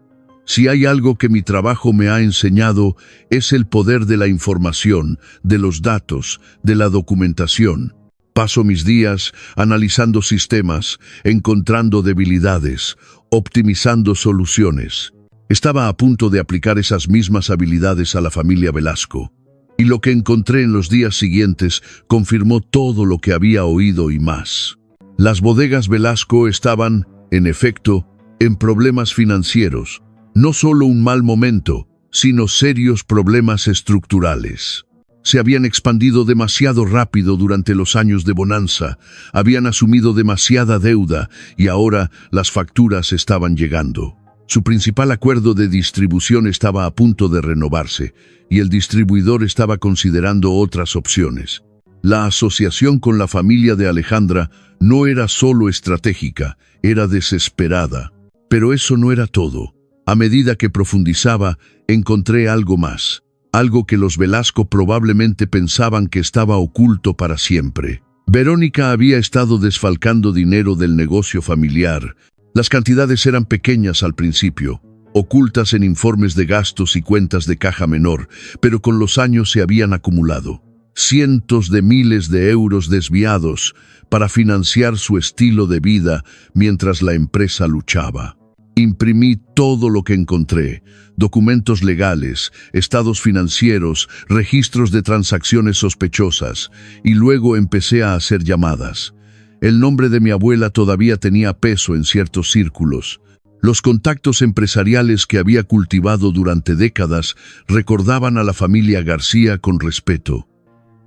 Speaker 1: Si hay algo que mi trabajo me ha enseñado es el poder de la información, de los datos, de la documentación. Paso mis días analizando sistemas, encontrando debilidades, optimizando soluciones. Estaba a punto de aplicar esas mismas habilidades a la familia Velasco. Y lo que encontré en los días siguientes confirmó todo lo que había oído y más. Las bodegas Velasco estaban, en efecto, en problemas financieros. No solo un mal momento, sino serios problemas estructurales. Se habían expandido demasiado rápido durante los años de bonanza, habían asumido demasiada deuda y ahora las facturas estaban llegando. Su principal acuerdo de distribución estaba a punto de renovarse y el distribuidor estaba considerando otras opciones. La asociación con la familia de Alejandra no era solo estratégica, era desesperada. Pero eso no era todo. A medida que profundizaba, encontré algo más. Algo que los Velasco probablemente pensaban que estaba oculto para siempre. Verónica había estado desfalcando dinero del negocio familiar. Las cantidades eran pequeñas al principio, ocultas en informes de gastos y cuentas de caja menor, pero con los años se habían acumulado. Cientos de miles de euros desviados para financiar su estilo de vida mientras la empresa luchaba. Imprimí todo lo que encontré: documentos legales, estados financieros, registros de transacciones sospechosas, y luego empecé a hacer llamadas. El nombre de mi abuela todavía tenía peso en ciertos círculos. Los contactos empresariales que había cultivado durante décadas recordaban a la familia García con respeto.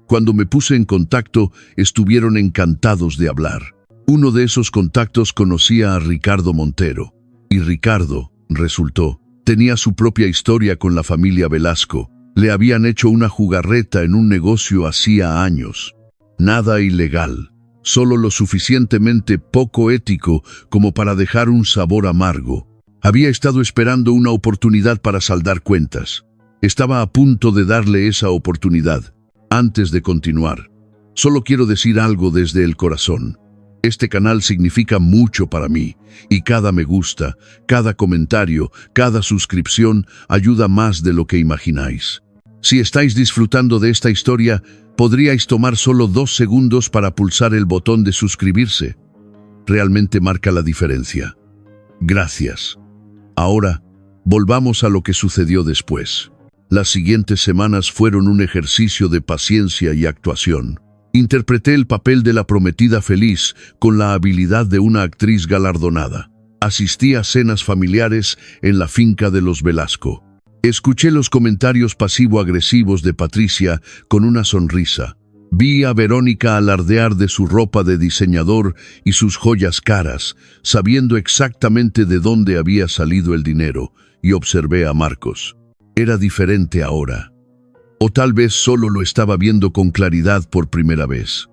Speaker 1: Cuando me puse en contacto, estuvieron encantados de hablar. Uno de esos contactos conocía a Ricardo Montero. Y Ricardo, resultó, tenía su propia historia con la familia Velasco. Le habían hecho una jugarreta en un negocio hacía años. Nada ilegal, solo lo suficientemente poco ético como para dejar un sabor amargo. Había estado esperando una oportunidad para saldar cuentas. Estaba a punto de darle esa oportunidad. Antes de continuar, solo quiero decir algo desde el corazón. Este canal significa mucho para mí, y cada me gusta, cada comentario, cada suscripción ayuda más de lo que imagináis. Si estáis disfrutando de esta historia, podríais tomar solo 2 segundos para pulsar el botón de suscribirse. Realmente marca la diferencia. Gracias. Ahora, volvamos a lo que sucedió después. Las siguientes semanas fueron un ejercicio de paciencia y actuación. Interpreté el papel de la prometida feliz con la habilidad de una actriz galardonada. Asistí a cenas familiares en la finca de los Velasco. Escuché los comentarios pasivo-agresivos de Patricia con una sonrisa. Vi a Verónica alardear de su ropa de diseñador y sus joyas caras, sabiendo exactamente de dónde había salido el dinero, y observé a Marcos. Era diferente ahora. O tal vez solo lo estaba viendo con claridad por primera vez.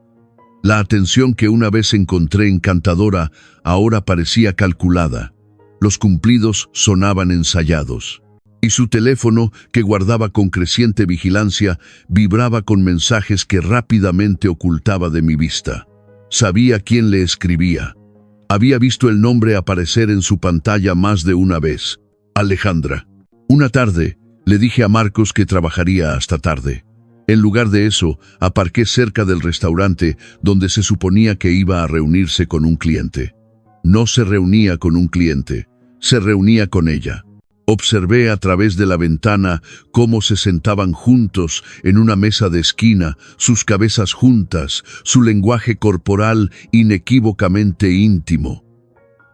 Speaker 1: La atención que una vez encontré encantadora ahora parecía calculada. Los cumplidos sonaban ensayados. Y su teléfono, que guardaba con creciente vigilancia, vibraba con mensajes que rápidamente ocultaba de mi vista. Sabía quién le escribía. Había visto el nombre aparecer en su pantalla más de una vez. Alejandra. Una tarde, le dije a Marcos que trabajaría hasta tarde. En lugar de eso, aparqué cerca del restaurante donde se suponía que iba a reunirse con un cliente. No se reunía con un cliente, se reunía con ella. Observé a través de la ventana cómo se sentaban juntos en una mesa de esquina, sus cabezas juntas, su lenguaje corporal inequívocamente íntimo.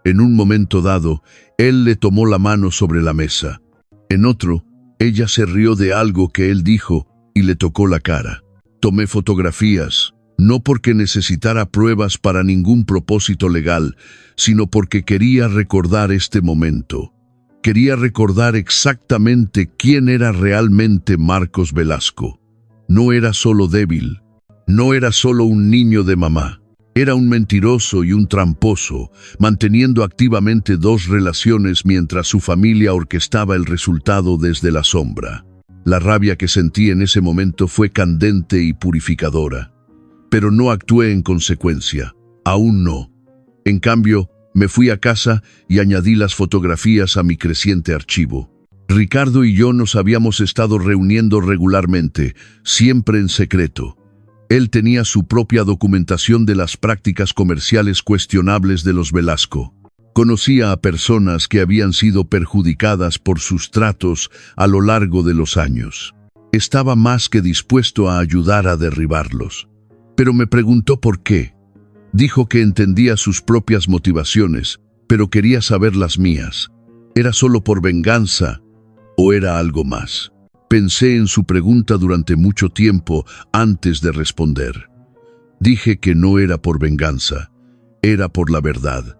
Speaker 1: En un momento dado, él le tomó la mano sobre la mesa. En otro, ella se rió de algo que él dijo y le tocó la cara. Tomé fotografías, no porque necesitara pruebas para ningún propósito legal, sino porque quería recordar este momento. Quería recordar exactamente quién era realmente Marcos Velasco. No era solo débil, no era solo un niño de mamá. Era un mentiroso y un tramposo, manteniendo activamente 2 relaciones mientras su familia orquestaba el resultado desde la sombra. La rabia que sentí en ese momento fue candente y purificadora. Pero no actué en consecuencia, aún no. En cambio, me fui a casa y añadí las fotografías a mi creciente archivo. Ricardo y yo nos habíamos estado reuniendo regularmente, siempre en secreto. Él tenía su propia documentación de las prácticas comerciales cuestionables de los Velasco. Conocía a personas que habían sido perjudicadas por sus tratos a lo largo de los años. Estaba más que dispuesto a ayudar a derribarlos. Pero me preguntó por qué. Dijo que entendía sus propias motivaciones, pero quería saber las mías. ¿Era solo por venganza o era algo más? Pensé en su pregunta durante mucho tiempo antes de responder. Dije que no era por venganza, era por la verdad.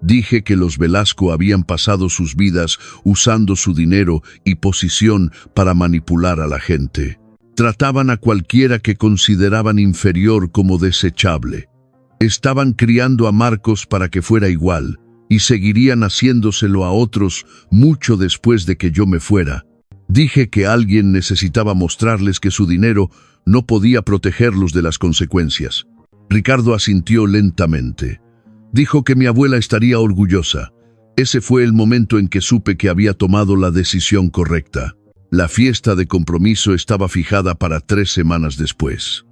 Speaker 1: Dije que los Velasco habían pasado sus vidas usando su dinero y posición para manipular a la gente. Trataban a cualquiera que consideraban inferior como desechable. Estaban criando a Marcos para que fuera igual, y seguirían haciéndoselo a otros mucho después de que yo me fuera. Dije que alguien necesitaba mostrarles que su dinero no podía protegerlos de las consecuencias. Ricardo asintió lentamente. Dijo que mi abuela estaría orgullosa. Ese fue el momento en que supe que había tomado la decisión correcta. La fiesta de compromiso estaba fijada para 3 semanas después.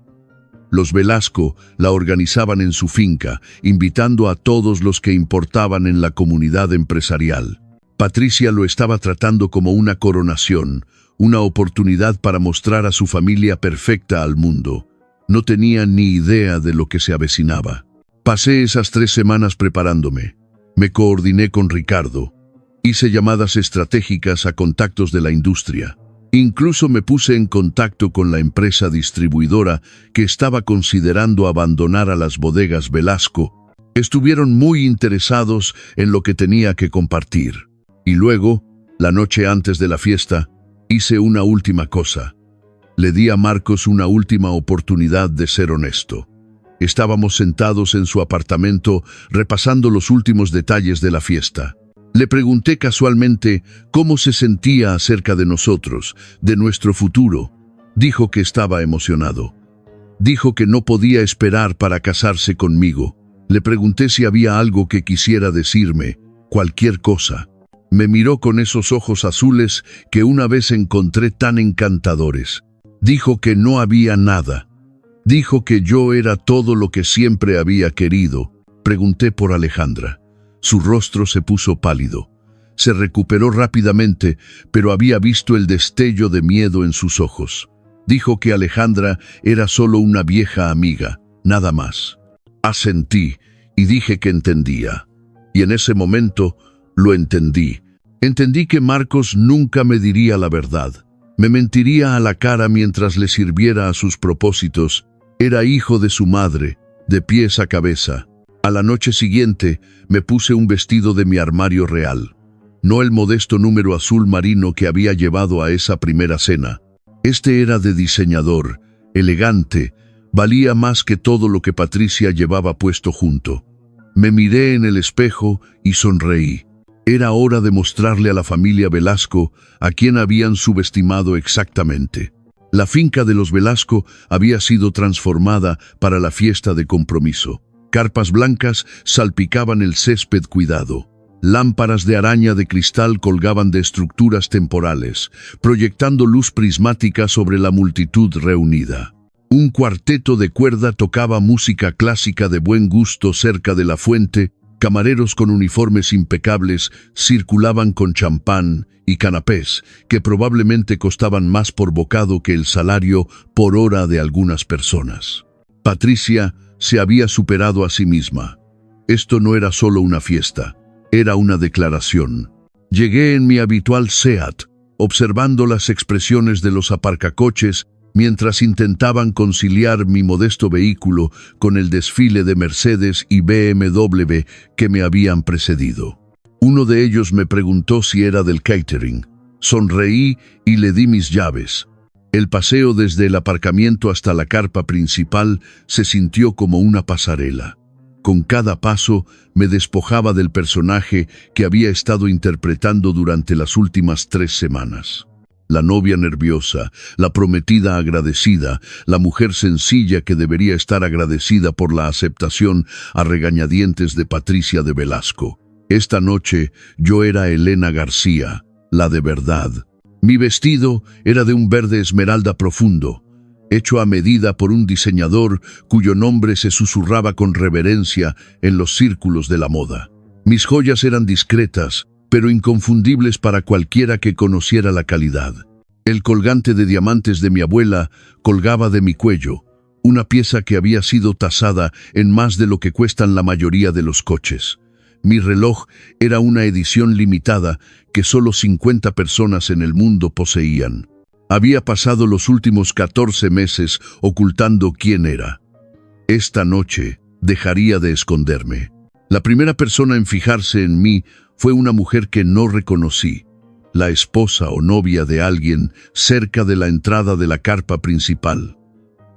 Speaker 1: Los Velasco la organizaban en su finca, invitando a todos los que importaban en la comunidad empresarial. Patricia lo estaba tratando como una coronación, una oportunidad para mostrar a su familia perfecta al mundo. No tenía ni idea de lo que se avecinaba. Pasé esas 3 semanas preparándome. Me coordiné con Ricardo. Hice llamadas estratégicas a contactos de la industria. Incluso me puse en contacto con la empresa distribuidora que estaba considerando abandonar a las bodegas Velasco. Estuvieron muy interesados en lo que tenía que compartir. Y luego, la noche antes de la fiesta, hice una última cosa. Le di a Marcos una última oportunidad de ser honesto. Estábamos sentados en su apartamento repasando los últimos detalles de la fiesta. Le pregunté casualmente cómo se sentía acerca de nosotros, de nuestro futuro. Dijo que estaba emocionado. Dijo que no podía esperar para casarse conmigo. Le pregunté si había algo que quisiera decirme, cualquier cosa. Me miró con esos ojos azules que una vez encontré tan encantadores. Dijo que no había nada. Dijo que yo era todo lo que siempre había querido. Pregunté por Alejandra. Su rostro se puso pálido. Se recuperó rápidamente, pero había visto el destello de miedo en sus ojos. Dijo que Alejandra era solo una vieja amiga, nada más. Asentí y dije que entendía. Y en ese momento lo entendí. Entendí que Marcos nunca me diría la verdad. Me mentiría a la cara mientras le sirviera a sus propósitos. Era hijo de su madre, de pies a cabeza. A la noche siguiente me puse un vestido de mi armario real. No el modesto número azul marino que había llevado a esa primera cena. Este era de diseñador, elegante, valía más que todo lo que Patricia llevaba puesto junto. Me miré en el espejo y sonreí. Era hora de mostrarle a la familia Velasco a quien habían subestimado exactamente. La finca de los Velasco había sido transformada para la fiesta de compromiso. Carpas blancas salpicaban el césped cuidado. Lámparas de araña de cristal colgaban de estructuras temporales, proyectando luz prismática sobre la multitud reunida. Un cuarteto de cuerda tocaba música clásica de buen gusto cerca de la fuente. Camareros con uniformes impecables circulaban con champán y canapés, que probablemente costaban más por bocado que el salario por hora de algunas personas. Patricia se había superado a sí misma. Esto no era solo una fiesta, era una declaración. Llegué en mi habitual Seat, observando las expresiones de los aparcacoches mientras intentaban conciliar mi modesto vehículo con el desfile de Mercedes y BMW que me habían precedido. Uno de ellos me preguntó si era del catering. Sonreí y le di mis llaves. El paseo desde el aparcamiento hasta la carpa principal se sintió como una pasarela. Con cada paso me despojaba del personaje que había estado interpretando durante las últimas 3 semanas. La novia nerviosa, la prometida agradecida, la mujer sencilla que debería estar agradecida por la aceptación a regañadientes de Patricia de Velasco. Esta noche yo era Elena García, la de verdad. Mi vestido era de un verde esmeralda profundo, hecho a medida por un diseñador cuyo nombre se susurraba con reverencia en los círculos de la moda. Mis joyas eran discretas, pero inconfundibles para cualquiera que conociera la calidad. El colgante de diamantes de mi abuela colgaba de mi cuello, una pieza que había sido tasada en más de lo que cuestan la mayoría de los coches. Mi reloj era una edición limitada que solo 50 personas en el mundo poseían. Había pasado los últimos 14 meses ocultando quién era. Esta noche dejaría de esconderme. La primera persona en fijarse en mí fue una mujer que no reconocí, la esposa o novia de alguien cerca de la entrada de la carpa principal.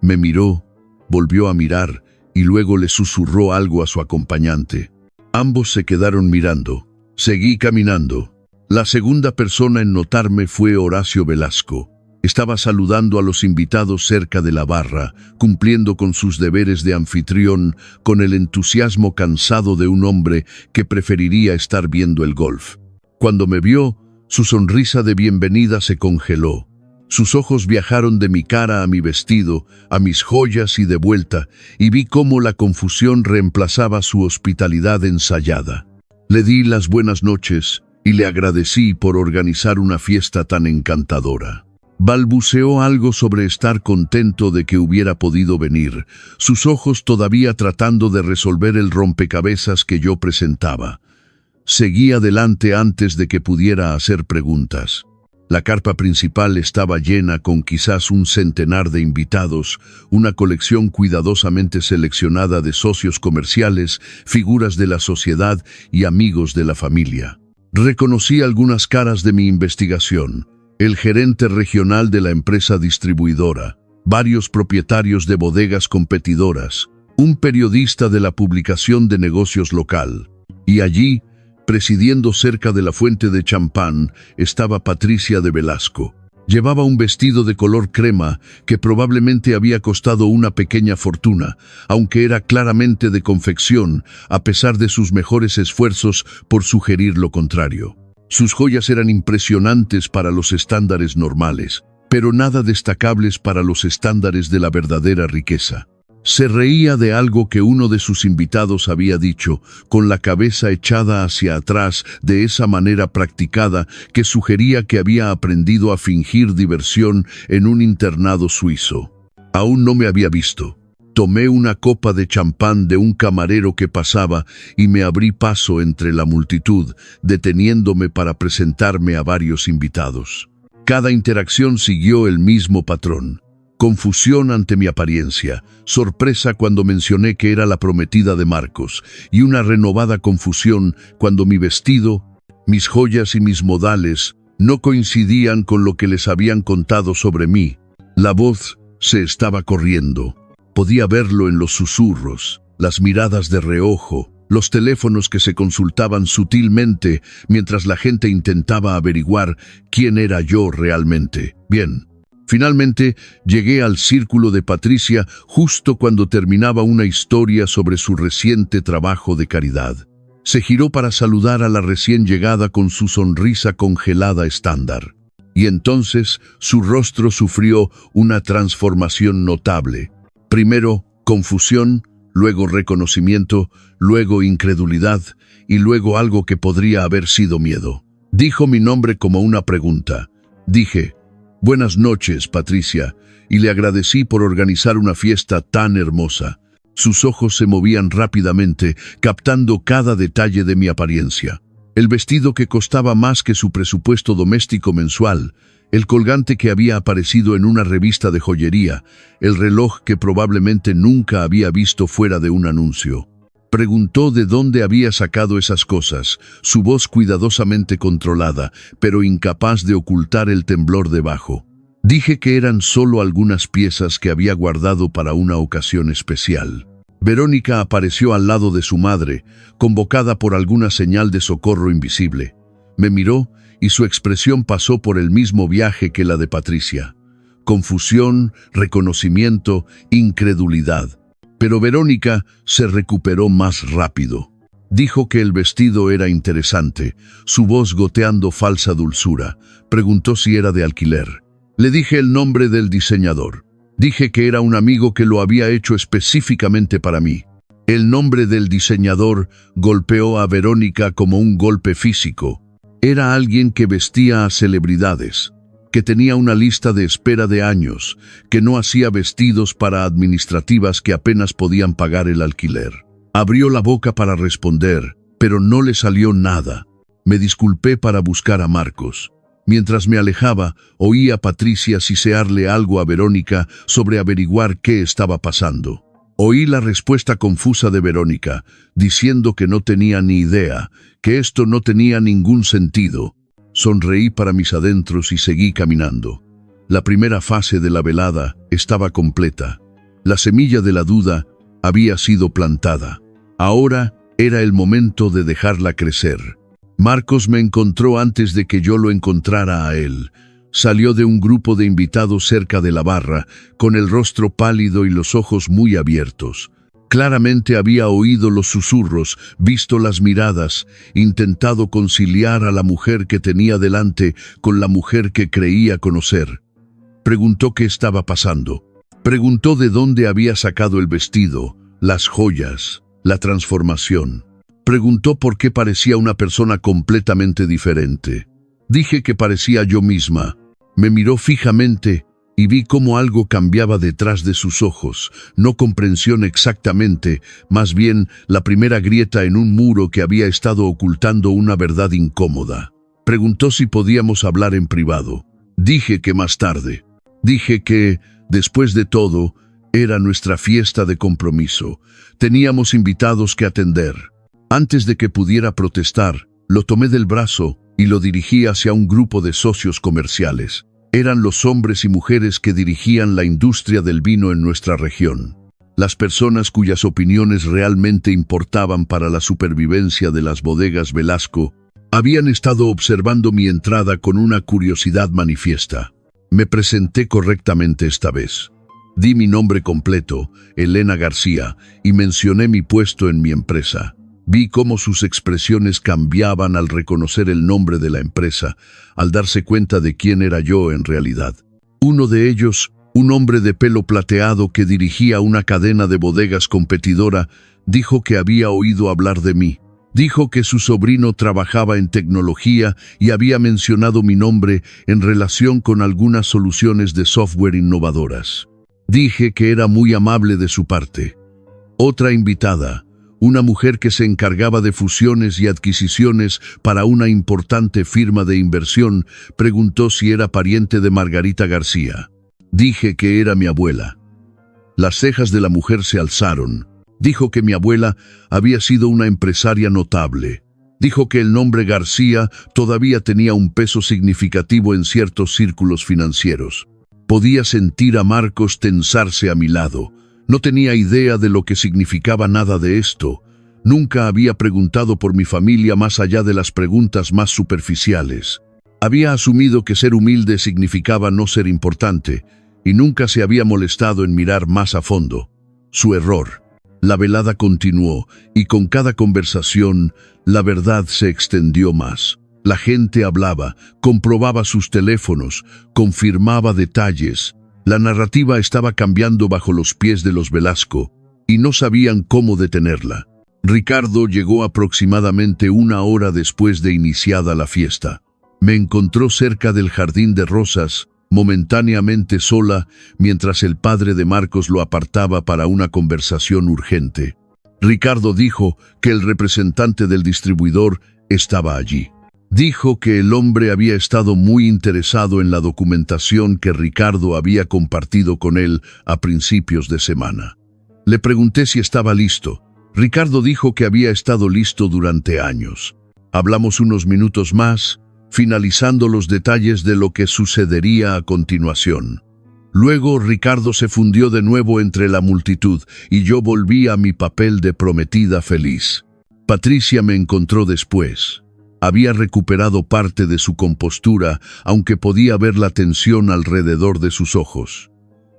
Speaker 1: Me miró, volvió a mirar y luego le susurró algo a su acompañante. Ambos se quedaron mirando. Seguí caminando. La segunda persona en notarme fue Horacio Velasco. Estaba saludando a los invitados cerca de la barra, cumpliendo con sus deberes de anfitrión, con el entusiasmo cansado de un hombre que preferiría estar viendo el golf. Cuando me vio, su sonrisa de bienvenida se congeló. Sus ojos viajaron de mi cara a mi vestido, a mis joyas y de vuelta, y vi cómo la confusión reemplazaba su hospitalidad ensayada. Le di las buenas noches y le agradecí por organizar una fiesta tan encantadora. Balbuceó algo sobre estar contento de que hubiera podido venir, sus ojos todavía tratando de resolver el rompecabezas que yo presentaba. Seguí adelante antes de que pudiera hacer preguntas. La carpa principal estaba llena con quizás un centenar de invitados, una colección cuidadosamente seleccionada de socios comerciales, figuras de la sociedad y amigos de la familia. Reconocí algunas caras de mi investigación. El gerente regional de la empresa distribuidora, varios propietarios de bodegas competidoras, un periodista de la publicación de negocios local. Y allí, presidiendo cerca de la fuente de champán, estaba Patricia de Velasco. Llevaba un vestido de color crema que probablemente había costado una pequeña fortuna, aunque era claramente de confección, a pesar de sus mejores esfuerzos por sugerir lo contrario. Sus joyas eran impresionantes para los estándares normales, pero nada destacables para los estándares de la verdadera riqueza. Se reía de algo que uno de sus invitados había dicho, con la cabeza echada hacia atrás de esa manera practicada que sugería que había aprendido a fingir diversión en un internado suizo. Aún no me había visto. Tomé una copa de champán de un camarero que pasaba y me abrí paso entre la multitud, deteniéndome para presentarme a varios invitados. Cada interacción siguió el mismo patrón. Confusión ante mi apariencia, sorpresa cuando mencioné que era la prometida de Marcos, y una renovada confusión cuando mi vestido, mis joyas y mis modales no coincidían con lo que les habían contado sobre mí. La voz se estaba corriendo. Podía verlo en los susurros, las miradas de reojo, los teléfonos que se consultaban sutilmente mientras la gente intentaba averiguar quién era yo realmente. Bien. Finalmente, llegué al círculo de Patricia justo cuando terminaba una historia sobre su reciente trabajo de caridad. Se giró para saludar a la recién llegada con su sonrisa congelada estándar. Y entonces su rostro sufrió una transformación notable. Primero, confusión, luego reconocimiento, luego incredulidad y luego algo que podría haber sido miedo. Dijo mi nombre como una pregunta. Dije, «Buenas noches, Patricia», y le agradecí por organizar una fiesta tan hermosa. Sus ojos se movían rápidamente, captando cada detalle de mi apariencia. El vestido que costaba más que su presupuesto doméstico mensual, el colgante que había aparecido en una revista de joyería, el reloj que probablemente nunca había visto fuera de un anuncio. Preguntó de dónde había sacado esas cosas, su voz cuidadosamente controlada, pero incapaz de ocultar el temblor debajo. Dije que eran solo algunas piezas que había guardado para una ocasión especial. Verónica apareció al lado de su madre, convocada por alguna señal de socorro invisible. Me miró y su expresión pasó por el mismo viaje que la de Patricia. Confusión, reconocimiento, incredulidad. Pero Verónica se recuperó más rápido. Dijo que el vestido era interesante, su voz goteando falsa dulzura. Preguntó si era de alquiler. Le dije el nombre del diseñador. Dije que era un amigo que lo había hecho específicamente para mí. El nombre del diseñador golpeó a Verónica como un golpe físico. Era alguien que vestía a celebridades, que tenía una lista de espera de años, que no hacía vestidos para administrativas que apenas podían pagar el alquiler. Abrió la boca para responder, pero no le salió nada. Me disculpé para buscar a Marcos. Mientras me alejaba, oí a Patricia sisearle algo a Verónica sobre averiguar qué estaba pasando. Oí la respuesta confusa de Verónica, diciendo que no tenía ni idea, que esto no tenía ningún sentido. Sonreí para mis adentros y seguí caminando. La primera fase de la velada estaba completa. La semilla de la duda había sido plantada. Ahora era el momento de dejarla crecer. Marcos me encontró antes de que yo lo encontrara a él. Salió de un grupo de invitados cerca de la barra, con el rostro pálido y los ojos muy abiertos. Claramente había oído los susurros, visto las miradas, intentado conciliar a la mujer que tenía delante con la mujer que creía conocer. Preguntó qué estaba pasando. Preguntó de dónde había sacado el vestido, las joyas, la transformación. Preguntó por qué parecía una persona completamente diferente. Dije que parecía yo misma. Me miró fijamente y vi cómo algo cambiaba detrás de sus ojos. No comprensión exactamente, más bien la primera grieta en un muro que había estado ocultando una verdad incómoda. Preguntó si podíamos hablar en privado. Dije que más tarde. Dije que, después de todo, era nuestra fiesta de compromiso. Teníamos invitados que atender. Antes de que pudiera protestar, lo tomé del brazo y lo dirigí hacia un grupo de socios comerciales. Eran los hombres y mujeres que dirigían la industria del vino en nuestra región. Las personas cuyas opiniones realmente importaban para la supervivencia de las bodegas Velasco habían estado observando mi entrada con una curiosidad manifiesta. Me presenté correctamente esta vez. Di mi nombre completo, Elena García, y mencioné mi puesto en mi empresa. Vi cómo sus expresiones cambiaban al reconocer el nombre de la empresa, al darse cuenta de quién era yo en realidad. Uno de ellos, un hombre de pelo plateado que dirigía una cadena de bodegas competidora, dijo que había oído hablar de mí. Dijo que su sobrino trabajaba en tecnología y había mencionado mi nombre en relación con algunas soluciones de software innovadoras. Dije que era muy amable de su parte. Otra invitada, una mujer que se encargaba de fusiones y adquisiciones para una importante firma de inversión, preguntó si era pariente de Margarita García. Dije que era mi abuela. Las cejas de la mujer se alzaron. Dijo que mi abuela había sido una empresaria notable. Dijo que el nombre García todavía tenía un peso significativo en ciertos círculos financieros. Podía sentir a Marcos tensarse a mi lado. No tenía idea de lo que significaba nada de esto. Nunca había preguntado por mi familia más allá de las preguntas más superficiales. Había asumido que ser humilde significaba no ser importante, y nunca se había molestado en mirar más a fondo. Su error. La velada continuó, y con cada conversación, la verdad se extendió más. La gente hablaba, comprobaba sus teléfonos, confirmaba detalles. La narrativa estaba cambiando bajo los pies de los Velasco, y no sabían cómo detenerla. Ricardo llegó aproximadamente 1 hora después de iniciada la fiesta. Me encontró cerca del jardín de rosas, momentáneamente sola, mientras el padre de Marcos lo apartaba para una conversación urgente. Ricardo dijo que el representante del distribuidor estaba allí. Dijo que el hombre había estado muy interesado en la documentación que Ricardo había compartido con él a principios de semana. Le pregunté si estaba listo. Ricardo dijo que había estado listo durante años. Hablamos unos minutos más, finalizando los detalles de lo que sucedería a continuación. Luego Ricardo se fundió de nuevo entre la multitud y yo volví a mi papel de prometida feliz. Patricia me encontró después. Había recuperado parte de su compostura, aunque podía ver la tensión alrededor de sus ojos.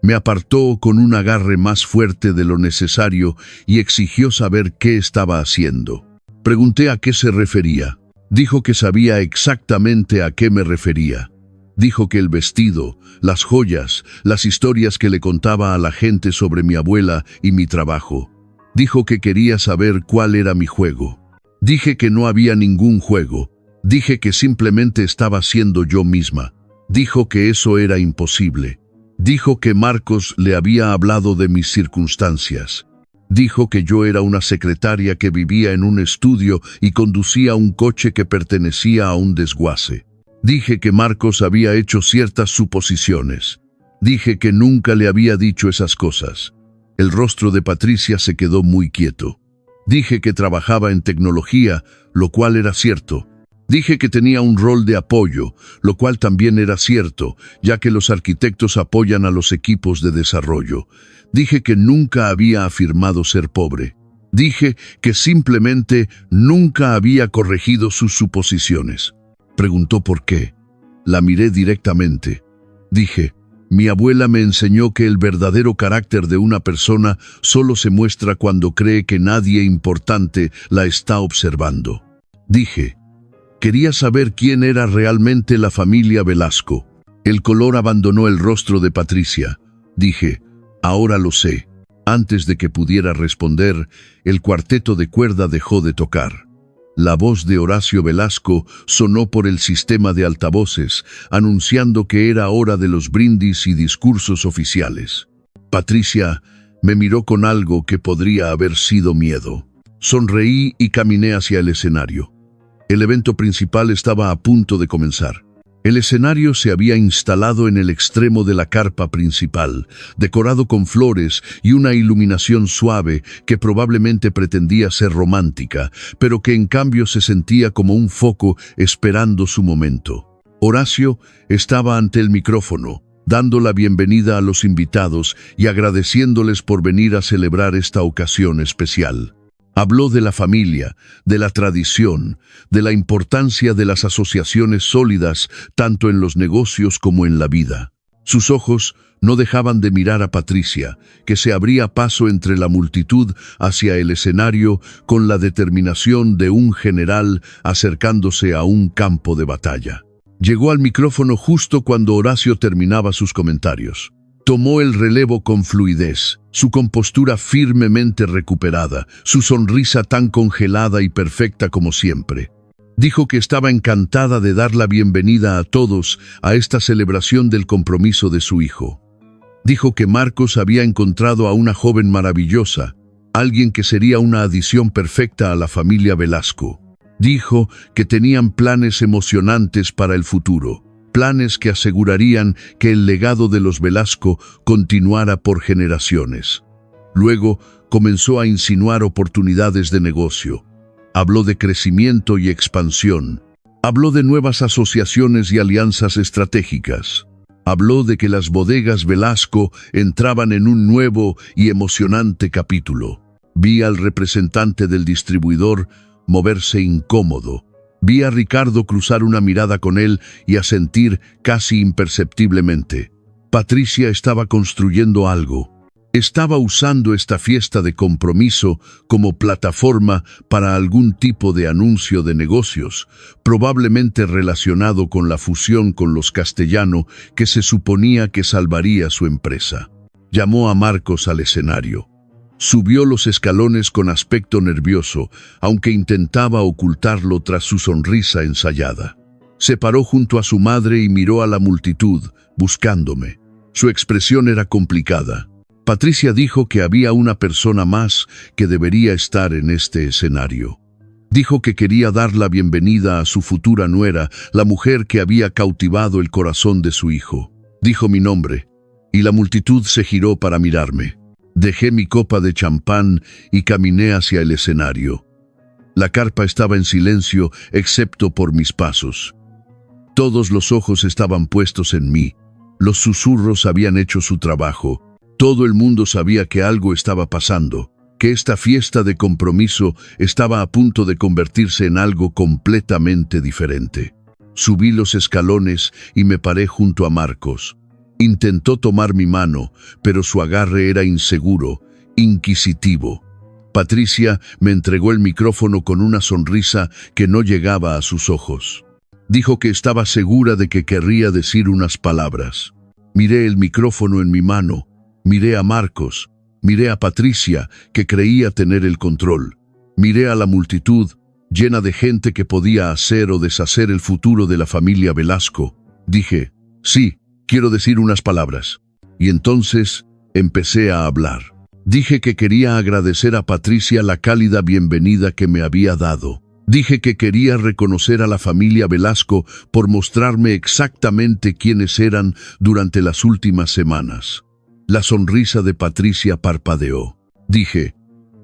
Speaker 1: Me apartó con un agarre más fuerte de lo necesario y exigió saber qué estaba haciendo. Pregunté a qué se refería. Dijo que sabía exactamente a qué me refería. Dijo que el vestido, las joyas, las historias que le contaba a la gente sobre mi abuela y mi trabajo. Dijo que quería saber cuál era mi juego. Dije que no había ningún juego. Dije que simplemente estaba siendo yo misma. Dijo que eso era imposible. Dijo que Marcos le había hablado de mis circunstancias. Dijo que yo era una secretaria que vivía en un estudio y conducía un coche que pertenecía a un desguace. Dije que Marcos había hecho ciertas suposiciones. Dije que nunca le había dicho esas cosas. El rostro de Patricia se quedó muy quieto. Dije que trabajaba en tecnología, lo cual era cierto. Dije que tenía un rol de apoyo, lo cual también era cierto, ya que los arquitectos apoyan a los equipos de desarrollo. Dije que nunca había afirmado ser pobre. Dije que simplemente nunca había corregido sus suposiciones. Preguntó por qué. La miré directamente. Dije, mi abuela me enseñó que el verdadero carácter de una persona solo se muestra cuando cree que nadie importante la está observando. Dije, quería saber quién era realmente la familia Velasco. El color abandonó el rostro de Patricia. Dije, ahora lo sé. Antes de que pudiera responder, el cuarteto de cuerda dejó de tocar. La voz de Horacio Velasco sonó por el sistema de altavoces, anunciando que era hora de los brindis y discursos oficiales. Patricia me miró con algo que podría haber sido miedo. Sonreí y caminé hacia el escenario. El evento principal estaba a punto de comenzar. El escenario se había instalado en el extremo de la carpa principal, decorado con flores y una iluminación suave que probablemente pretendía ser romántica, pero que en cambio se sentía como un foco esperando su momento. Horacio estaba ante el micrófono, dando la bienvenida a los invitados y agradeciéndoles por venir a celebrar esta ocasión especial. Habló de la familia, de la tradición, de la importancia de las asociaciones sólidas tanto en los negocios como en la vida. Sus ojos no dejaban de mirar a Patricia, que se abría paso entre la multitud hacia el escenario con la determinación de un general acercándose a un campo de batalla. Llegó al micrófono justo cuando Horacio terminaba sus comentarios. Tomó el relevo con fluidez, su compostura firmemente recuperada, su sonrisa tan congelada y perfecta como siempre. Dijo que estaba encantada de dar la bienvenida a todos a esta celebración del compromiso de su hijo. Dijo que Marcos había encontrado a una joven maravillosa, alguien que sería una adición perfecta a la familia Velasco. Dijo que tenían planes emocionantes para el futuro. Planes que asegurarían que el legado de los Velasco continuara por generaciones. Luego comenzó a insinuar oportunidades de negocio. Habló de crecimiento y expansión. Habló de nuevas asociaciones y alianzas estratégicas. Habló de que las bodegas Velasco entraban en un nuevo y emocionante capítulo. Vi al representante del distribuidor moverse incómodo. Vi a Ricardo cruzar una mirada con él y asentir casi imperceptiblemente. Patricia estaba construyendo algo. Estaba usando esta fiesta de compromiso como plataforma para algún tipo de anuncio de negocios, probablemente relacionado con la fusión con los Castellano que se suponía que salvaría su empresa. Llamó a Marcos al escenario. Subió los escalones con aspecto nervioso, aunque intentaba ocultarlo tras su sonrisa ensayada. Se paró junto a su madre y miró a la multitud, buscándome. Su expresión era complicada. Patricia dijo que había una persona más que debería estar en este escenario. Dijo que quería dar la bienvenida a su futura nuera, la mujer que había cautivado el corazón de su hijo. Dijo mi nombre, y la multitud se giró para mirarme. Dejé mi copa de champán y caminé hacia el escenario. La carpa estaba en silencio, excepto por mis pasos. Todos los ojos estaban puestos en mí. Los susurros habían hecho su trabajo. Todo el mundo sabía que algo estaba pasando, que esta fiesta de compromiso estaba a punto de convertirse en algo completamente diferente. Subí los escalones y me paré junto a Marcos. Intentó tomar mi mano, pero su agarre era inseguro, inquisitivo. Patricia me entregó el micrófono con una sonrisa que no llegaba a sus ojos. Dijo que estaba segura de que querría decir unas palabras. Miré el micrófono en mi mano, miré a Marcos, Miré a Patricia, que creía tener el control. Miré a la multitud, llena de gente que podía hacer o deshacer el futuro de la familia Velasco. Dije, sí, quiero decir unas palabras. Y entonces empecé a hablar. Dije que quería agradecer a Patricia la cálida bienvenida que me había dado. Dije que quería reconocer a la familia Velasco por mostrarme exactamente quiénes eran durante las últimas semanas. La sonrisa de Patricia parpadeó. Dije,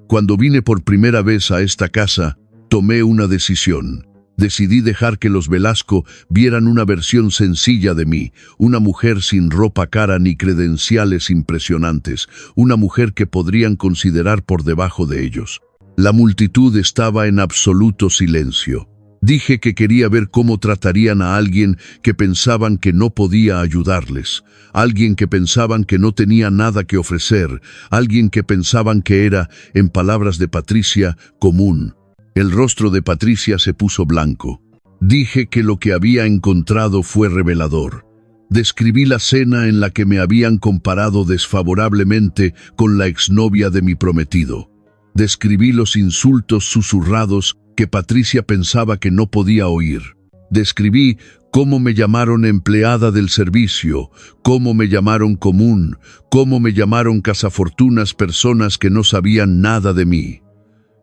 Speaker 1: cuando vine por primera vez a esta casa, tomé una decisión. Decidí dejar que los Velasco vieran una versión sencilla de mí, una mujer sin ropa cara ni credenciales impresionantes, una mujer que podrían considerar por debajo de ellos. La multitud estaba en absoluto silencio. Dije que quería ver cómo tratarían a alguien que pensaban que no podía ayudarles, alguien que pensaban que no tenía nada que ofrecer, alguien que pensaban que era, en palabras de Patricia, común. El rostro de Patricia se puso blanco. Dije que lo que había encontrado fue revelador. Describí la cena en la que me habían comparado desfavorablemente con la exnovia de mi prometido. Describí los insultos susurrados que Patricia pensaba que no podía oír. Describí cómo me llamaron empleada del servicio, cómo me llamaron común, cómo me llamaron cazafortunas personas que no sabían nada de mí.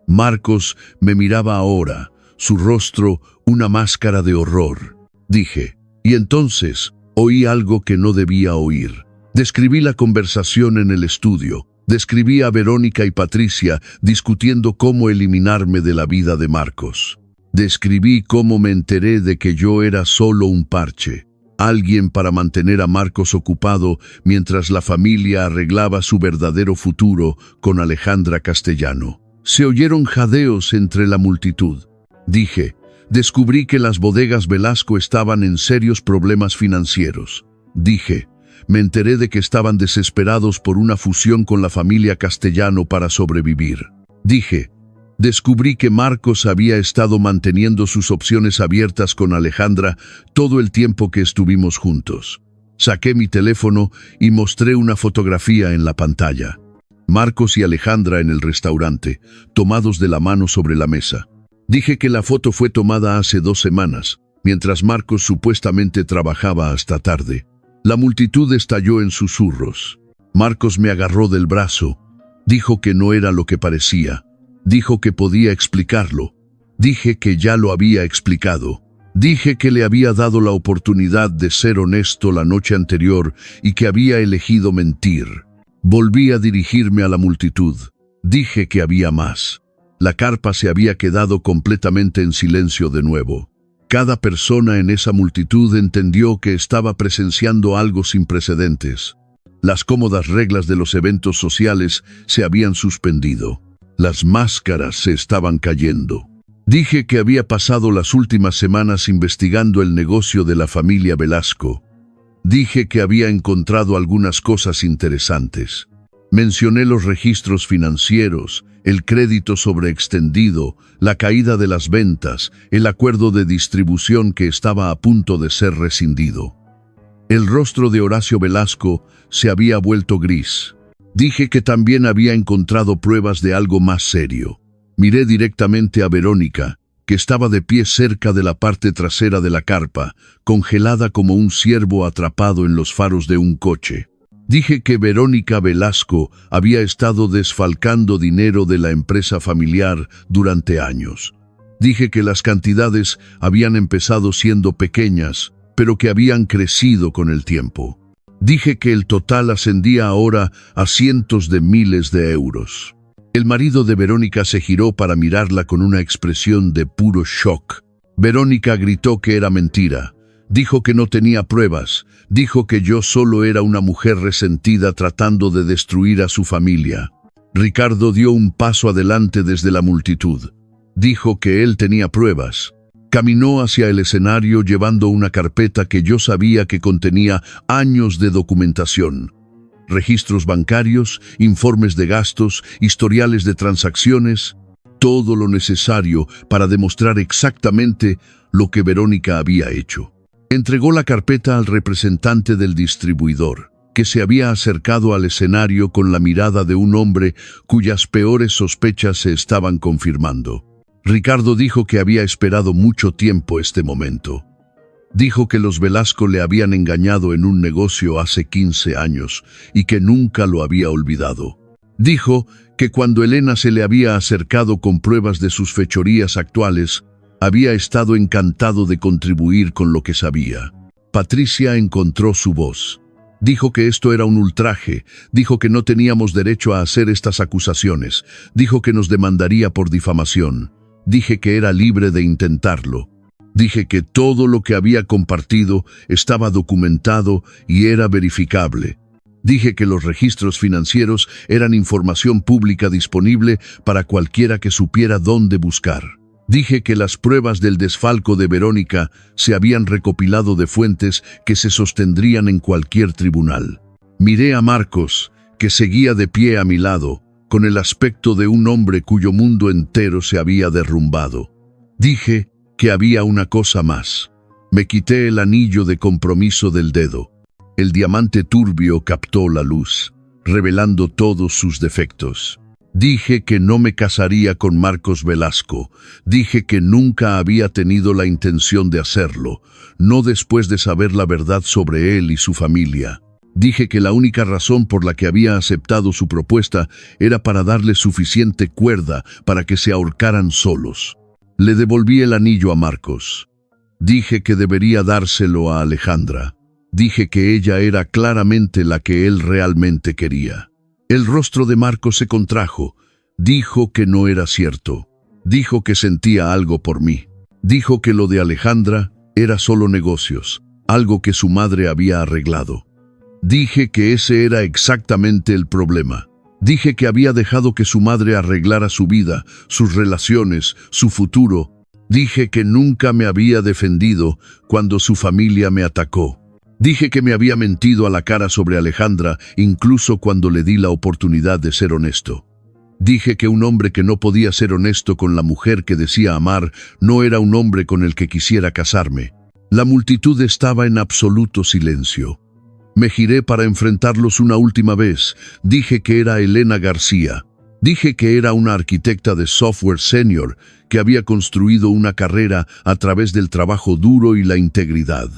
Speaker 1: Marcos me miraba ahora, su rostro una máscara de horror. Dije, y entonces oí algo que no debía oír. Describí la conversación en el estudio. Describí a Verónica y Patricia discutiendo cómo eliminarme de la vida de Marcos. Describí cómo me enteré de que yo era solo un parche, alguien para mantener a Marcos ocupado mientras la familia arreglaba su verdadero futuro con Alejandra Castellano. Se oyeron jadeos entre la multitud. Dije, descubrí que las bodegas Velasco estaban en serios problemas financieros. Dije, me enteré de que estaban desesperados por una fusión con la familia Castellano para sobrevivir. Dije, descubrí que Marcos había estado manteniendo sus opciones abiertas con Alejandra todo el tiempo que estuvimos juntos. Saqué mi teléfono y mostré una fotografía en la pantalla. Marcos y Alejandra en el restaurante, tomados de la mano sobre la mesa. Dije que la foto fue tomada hace 2 semanas, mientras Marcos supuestamente trabajaba hasta tarde. La multitud estalló en susurros. Marcos me agarró del brazo. Dijo que no era lo que parecía. Dijo que podía explicarlo. Dije que ya lo había explicado. Dije que le había dado la oportunidad de ser honesto la noche anterior y que había elegido mentir. Volví a dirigirme a la multitud. Dije que había más. La carpa se había quedado completamente en silencio de nuevo. Cada persona en esa multitud entendió que estaba presenciando algo sin precedentes. Las cómodas reglas de los eventos sociales se habían suspendido. Las máscaras se estaban cayendo. Dije que había pasado las últimas semanas investigando el negocio de la familia Velasco. Dije que había encontrado algunas cosas interesantes. Mencioné los registros financieros, el crédito sobreextendido, la caída de las ventas, el acuerdo de distribución que estaba a punto de ser rescindido. El rostro de Horacio Velasco se había vuelto gris. Dije que también había encontrado pruebas de algo más serio. Miré directamente a Verónica, que estaba de pie cerca de la parte trasera de la carpa, congelada como un ciervo atrapado en los faros de un coche. Dije que Verónica Velasco había estado desfalcando dinero de la empresa familiar durante años. Dije que las cantidades habían empezado siendo pequeñas, pero que habían crecido con el tiempo. Dije que el total ascendía ahora a cientos de miles de euros. El marido de Verónica se giró para mirarla con una expresión de puro shock. Verónica gritó que era mentira. Dijo que no tenía pruebas. Dijo que yo solo era una mujer resentida tratando de destruir a su familia. Ricardo dio un paso adelante desde la multitud. Dijo que él tenía pruebas. Caminó hacia el escenario llevando una carpeta que yo sabía que contenía años de documentación. Registros bancarios, informes de gastos, historiales de transacciones, todo lo necesario para demostrar exactamente lo que Verónica había hecho. Entregó la carpeta al representante del distribuidor, que se había acercado al escenario con la mirada de un hombre cuyas peores sospechas se estaban confirmando. Ricardo dijo que había esperado mucho tiempo este momento. Dijo que los Velasco le habían engañado en un negocio hace 15 años y que nunca lo había olvidado. Dijo que cuando Elena se le había acercado con pruebas de sus fechorías actuales, había estado encantado de contribuir con lo que sabía. Patricia encontró su voz. Dijo que esto era un ultraje, dijo que no teníamos derecho a hacer estas acusaciones, dijo que nos demandaría por difamación. Dije que era libre de intentarlo. Dije que todo lo que había compartido estaba documentado y era verificable. Dije que los registros financieros eran información pública disponible para cualquiera que supiera dónde buscar. Dije que las pruebas del desfalco de Verónica se habían recopilado de fuentes que se sostendrían en cualquier tribunal. Miré a Marcos, que seguía de pie a mi lado, con el aspecto de un hombre cuyo mundo entero se había derrumbado. Dije que había una cosa más. Me quité el anillo de compromiso del dedo. El diamante turbio captó la luz, revelando todos sus defectos. Dije que no me casaría con Marcos Velasco. Dije que nunca había tenido la intención de hacerlo, no después de saber la verdad sobre él y su familia. Dije que la única razón por la que había aceptado su propuesta era para darle suficiente cuerda para que se ahorcaran solos. Le devolví el anillo a Marcos. Dije que debería dárselo a Alejandra. Dije que ella era claramente la que él realmente quería. El rostro de Marcos se contrajo. Dijo que no era cierto. Dijo que sentía algo por mí. Dijo que lo de Alejandra era solo negocios, algo que su madre había arreglado. Dije que ese era exactamente el problema. Dije que había dejado que su madre arreglara su vida, sus relaciones, su futuro. Dije que nunca me había defendido cuando su familia me atacó. Dije que me había mentido a la cara sobre Alejandra, incluso cuando le di la oportunidad de ser honesto. Dije que un hombre que no podía ser honesto con la mujer que decía amar no era un hombre con el que quisiera casarme. La multitud estaba en absoluto silencio. Me giré para enfrentarlos una última vez. Dije que era Elena García. Dije que era una arquitecta de software senior que había construido una carrera a través del trabajo duro y la integridad.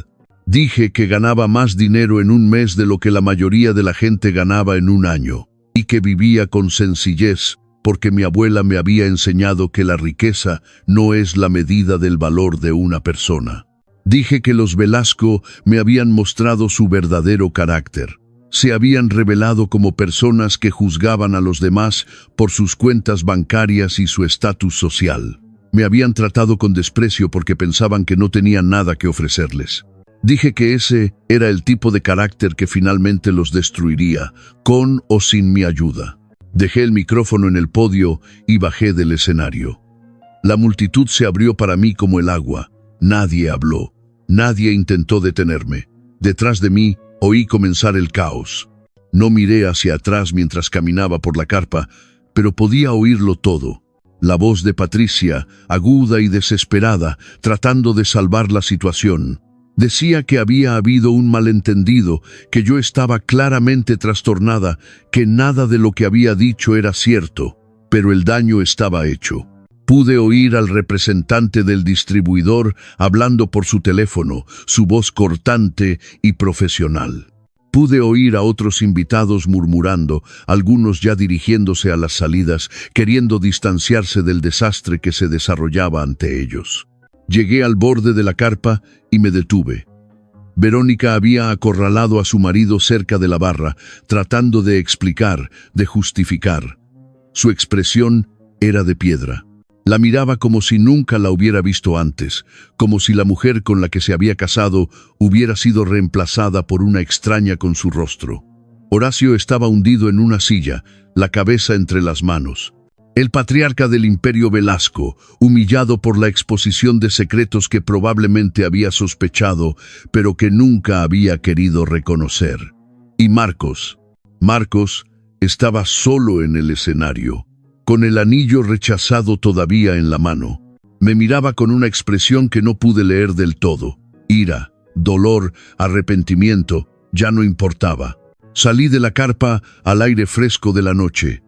Speaker 1: Dije que ganaba más dinero en un mes de lo que la mayoría de la gente ganaba en un año, y que vivía con sencillez, porque mi abuela me había enseñado que la riqueza no es la medida del valor de una persona. Dije que los Velasco me habían mostrado su verdadero carácter. Se habían revelado como personas que juzgaban a los demás por sus cuentas bancarias y su estatus social. Me habían tratado con desprecio porque pensaban que no tenían nada que ofrecerles. Dije que ese era el tipo de carácter que finalmente los destruiría, con o sin mi ayuda. Dejé el micrófono en el podio y bajé del escenario. La multitud se abrió para mí como el agua. Nadie habló. Nadie intentó detenerme. Detrás de mí oí comenzar el caos. No miré hacia atrás mientras caminaba por la carpa, pero podía oírlo todo. La voz de Patricia, aguda y desesperada, tratando de salvar la situación. Decía que había habido un malentendido, que yo estaba claramente trastornada, que nada de lo que había dicho era cierto, pero el daño estaba hecho. Pude oír al representante del distribuidor hablando por su teléfono, su voz cortante y profesional. Pude oír a otros invitados murmurando, algunos ya dirigiéndose a las salidas, queriendo distanciarse del desastre que se desarrollaba ante ellos. Llegué al borde de la carpa y me detuve. Verónica había acorralado a su marido cerca de la barra, tratando de explicar, de justificar. Su expresión era de piedra. La miraba como si nunca la hubiera visto antes, como si la mujer con la que se había casado hubiera sido reemplazada por una extraña con su rostro. Horacio estaba hundido en una silla, la cabeza entre las manos. El patriarca del Imperio Velasco, humillado por la exposición de secretos que probablemente había sospechado, pero que nunca había querido reconocer. Y Marcos estaba solo en el escenario, con el anillo rechazado todavía en la mano. Me miraba con una expresión que no pude leer del todo. Ira, dolor, arrepentimiento, ya no importaba. Salí de la carpa al aire fresco de la noche.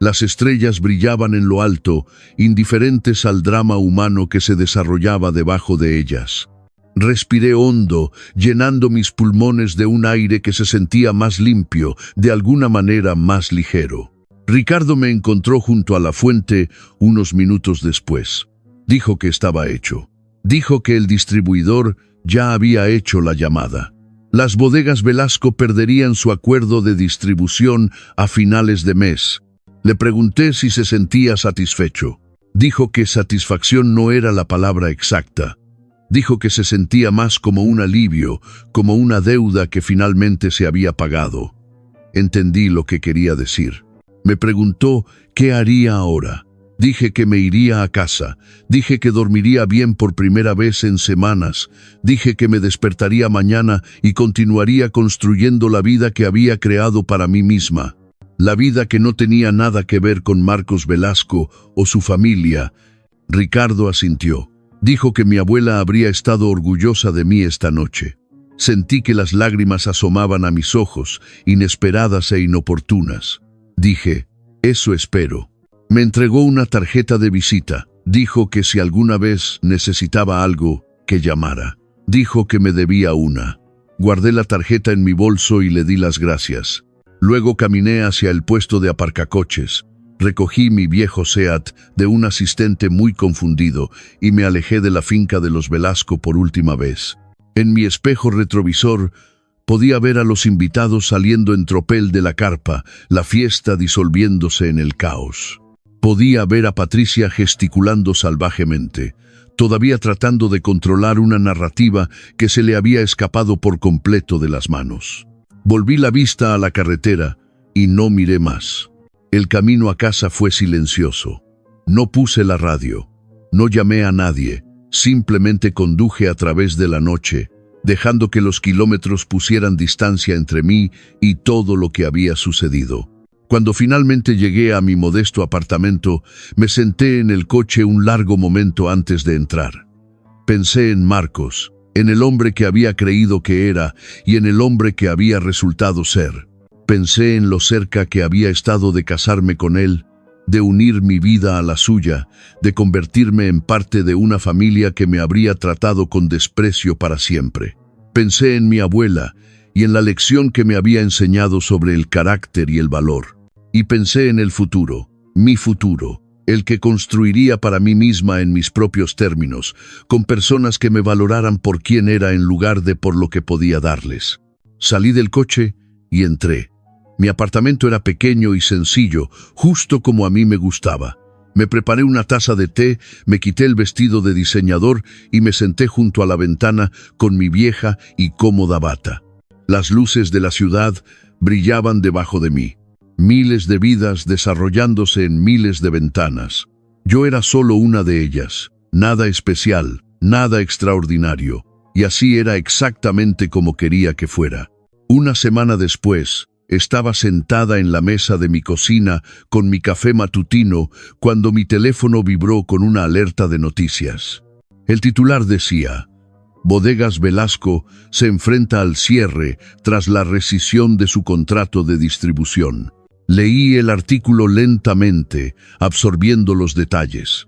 Speaker 1: Las estrellas brillaban en lo alto, indiferentes al drama humano que se desarrollaba debajo de ellas. Respiré hondo, llenando mis pulmones de un aire que se sentía más limpio, de alguna manera más ligero. Ricardo me encontró junto a la fuente unos minutos después. Dijo que estaba hecho. Dijo que el distribuidor ya había hecho la llamada. Las bodegas Velasco perderían su acuerdo de distribución a finales de mes. Le pregunté si se sentía satisfecho. Dijo que satisfacción no era la palabra exacta. Dijo que se sentía más como un alivio, como una deuda que finalmente se había pagado. Entendí lo que quería decir. Me preguntó qué haría ahora. Dije que me iría a casa. Dije que dormiría bien por primera vez en semanas. Dije que me despertaría mañana y continuaría construyendo la vida que había creado para mí misma. La vida que no tenía nada que ver con Marcos Velasco o su familia. Ricardo asintió. Dijo que mi abuela habría estado orgullosa de mí esta noche. Sentí que las lágrimas asomaban a mis ojos, inesperadas e inoportunas. Dije, eso espero. Me entregó una tarjeta de visita. Dijo que si alguna vez necesitaba algo, que llamara. Dijo que me debía una. Guardé la tarjeta en mi bolso y le di las gracias. Luego caminé hacia el puesto de aparcacoches. Recogí mi viejo Seat de un asistente muy confundido y me alejé de la finca de los Velasco por última vez. En mi espejo retrovisor podía ver a los invitados saliendo en tropel de la carpa, la fiesta disolviéndose en el caos. Podía ver a Patricia gesticulando salvajemente, todavía tratando de controlar una narrativa que se le había escapado por completo de las manos. Volví la vista a la carretera y no miré más. El camino a casa fue silencioso. No puse la radio, no llamé a nadie, simplemente conduje a través de la noche, dejando que los kilómetros pusieran distancia entre mí y todo lo que había sucedido. Cuando finalmente llegué a mi modesto apartamento, me senté en el coche un largo momento antes de entrar. Pensé en Marcos, en el hombre que había creído que era y en el hombre que había resultado ser. Pensé en lo cerca que había estado de casarme con él, de unir mi vida a la suya, de convertirme en parte de una familia que me habría tratado con desprecio para siempre. Pensé en mi abuela y en la lección que me había enseñado sobre el carácter y el valor. Y pensé en el futuro, mi futuro, el que construiría para mí misma en mis propios términos, con personas que me valoraran por quién era en lugar de por lo que podía darles. Salí del coche y entré. Mi apartamento era pequeño y sencillo, justo como a mí me gustaba. Me preparé una taza de té, me quité el vestido de diseñador y me senté junto a la ventana con mi vieja y cómoda bata. Las luces de la ciudad brillaban debajo de mí. Miles de vidas desarrollándose en miles de ventanas. Yo era solo una de ellas, nada especial, nada extraordinario, y así era exactamente como quería que fuera. Una semana después, estaba sentada en la mesa de mi cocina con mi café matutino cuando mi teléfono vibró con una alerta de noticias. El titular decía: Bodegas Velasco se enfrenta al cierre tras la rescisión de su contrato de distribución. Leí el artículo lentamente, absorbiendo los detalles.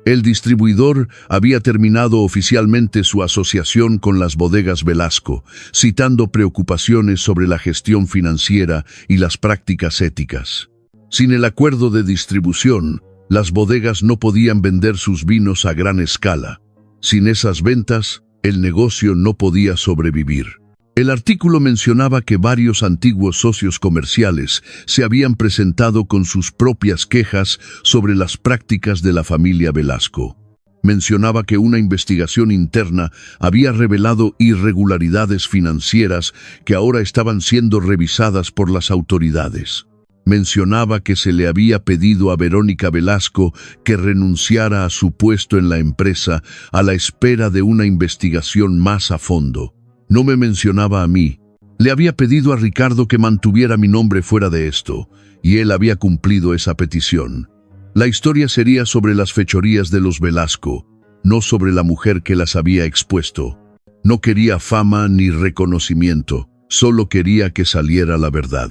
Speaker 1: El distribuidor había terminado oficialmente su asociación con las bodegas Velasco, citando preocupaciones sobre la gestión financiera y las prácticas éticas. Sin el acuerdo de distribución, las bodegas no podían vender sus vinos a gran escala. Sin esas ventas, el negocio no podía sobrevivir. El artículo mencionaba que varios antiguos socios comerciales se habían presentado con sus propias quejas sobre las prácticas de la familia Velasco. Mencionaba que una investigación interna había revelado irregularidades financieras que ahora estaban siendo revisadas por las autoridades. Mencionaba que se le había pedido a Verónica Velasco que renunciara a su puesto en la empresa a la espera de una investigación más a fondo. No me mencionaba a mí. Le había pedido a Ricardo que mantuviera mi nombre fuera de esto, y él había cumplido esa petición. La historia sería sobre las fechorías de los Velasco, no sobre la mujer que las había expuesto. No quería fama ni reconocimiento. Solo quería que saliera la verdad.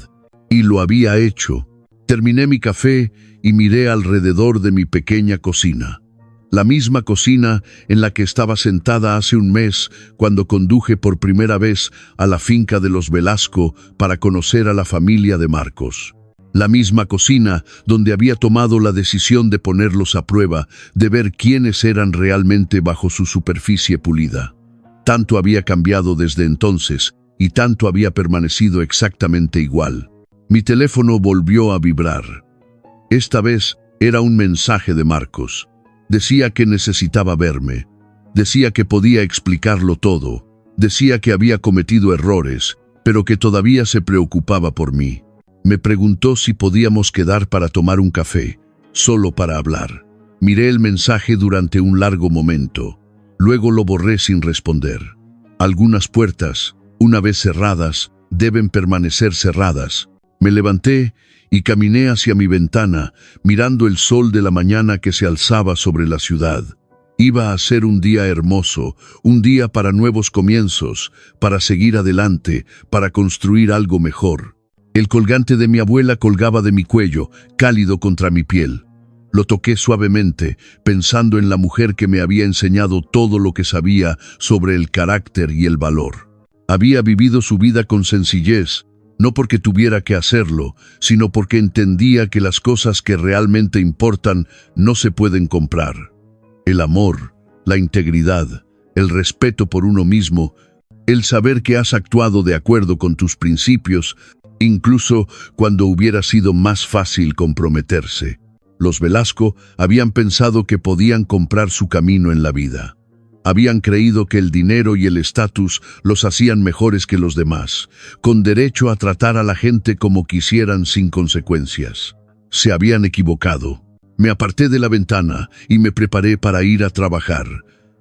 Speaker 1: Y lo había hecho. Terminé mi café y miré alrededor de mi pequeña cocina. La misma cocina en la que estaba sentada hace un mes cuando conduje por primera vez a la finca de los Velasco para conocer a la familia de Marcos. La misma cocina donde había tomado la decisión de ponerlos a prueba, de ver quiénes eran realmente bajo su superficie pulida. Tanto había cambiado desde entonces y tanto había permanecido exactamente igual. Mi teléfono volvió a vibrar. Esta vez era un mensaje de Marcos. Decía que necesitaba verme. Decía que podía explicarlo todo. Decía que había cometido errores, pero que todavía se preocupaba por mí. Me preguntó si podíamos quedar para tomar un café, solo para hablar. Miré el mensaje durante un largo momento. Luego lo borré sin responder. Algunas puertas, una vez cerradas, deben permanecer cerradas. Me levanté y caminé hacia mi ventana, mirando el sol de la mañana que se alzaba sobre la ciudad. Iba a ser un día hermoso, un día para nuevos comienzos, para seguir adelante, para construir algo mejor. El colgante de mi abuela colgaba de mi cuello, cálido contra mi piel. Lo toqué suavemente, pensando en la mujer que me había enseñado todo lo que sabía sobre el carácter y el valor. Había vivido su vida con sencillez, no porque tuviera que hacerlo, sino porque entendía que las cosas que realmente importan no se pueden comprar. El amor, la integridad, el respeto por uno mismo, el saber que has actuado de acuerdo con tus principios, incluso cuando hubiera sido más fácil comprometerse. Los Velasco habían pensado que podían comprar su camino en la vida. Habían creído que el dinero y el estatus los hacían mejores que los demás, con derecho a tratar a la gente como quisieran sin consecuencias. Se habían equivocado. Me aparté de la ventana y me preparé para ir a trabajar.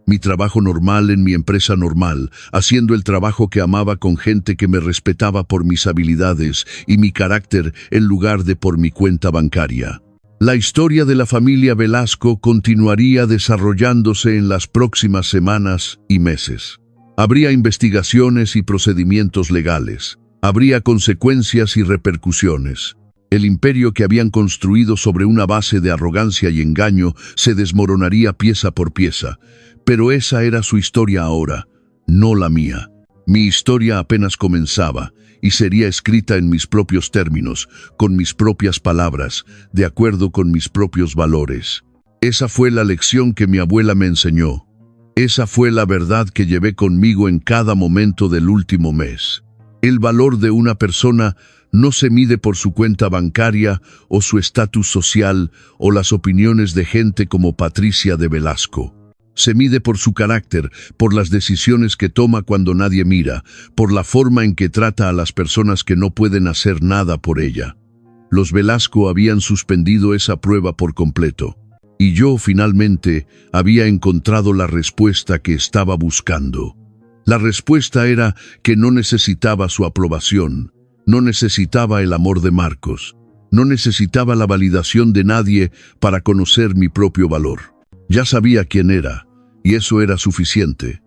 Speaker 1: Mi trabajo normal en mi empresa normal, haciendo el trabajo que amaba con gente que me respetaba por mis habilidades y mi carácter en lugar de por mi cuenta bancaria. La historia de la familia Velasco continuaría desarrollándose en las próximas semanas y meses. Habría investigaciones y procedimientos legales. Habría consecuencias y repercusiones. El imperio que habían construido sobre una base de arrogancia y engaño se desmoronaría pieza por pieza. Pero esa era su historia ahora, no la mía. Mi historia apenas comenzaba y sería escrita en mis propios términos, con mis propias palabras, de acuerdo con mis propios valores. Esa fue la lección que mi abuela me enseñó. Esa fue la verdad que llevé conmigo en cada momento del último mes. El valor de una persona no se mide por su cuenta bancaria o su estatus social o las opiniones de gente como Patricia de Velasco. Se mide por su carácter, por las decisiones que toma cuando nadie mira, por la forma en que trata a las personas que no pueden hacer nada por ella. Los Velasco habían suspendido esa prueba por completo, y yo finalmente había encontrado la respuesta que estaba buscando. La respuesta era que no necesitaba su aprobación, no necesitaba el amor de Marcos, no necesitaba la validación de nadie para conocer mi propio valor. Ya sabía quién era, y eso era suficiente.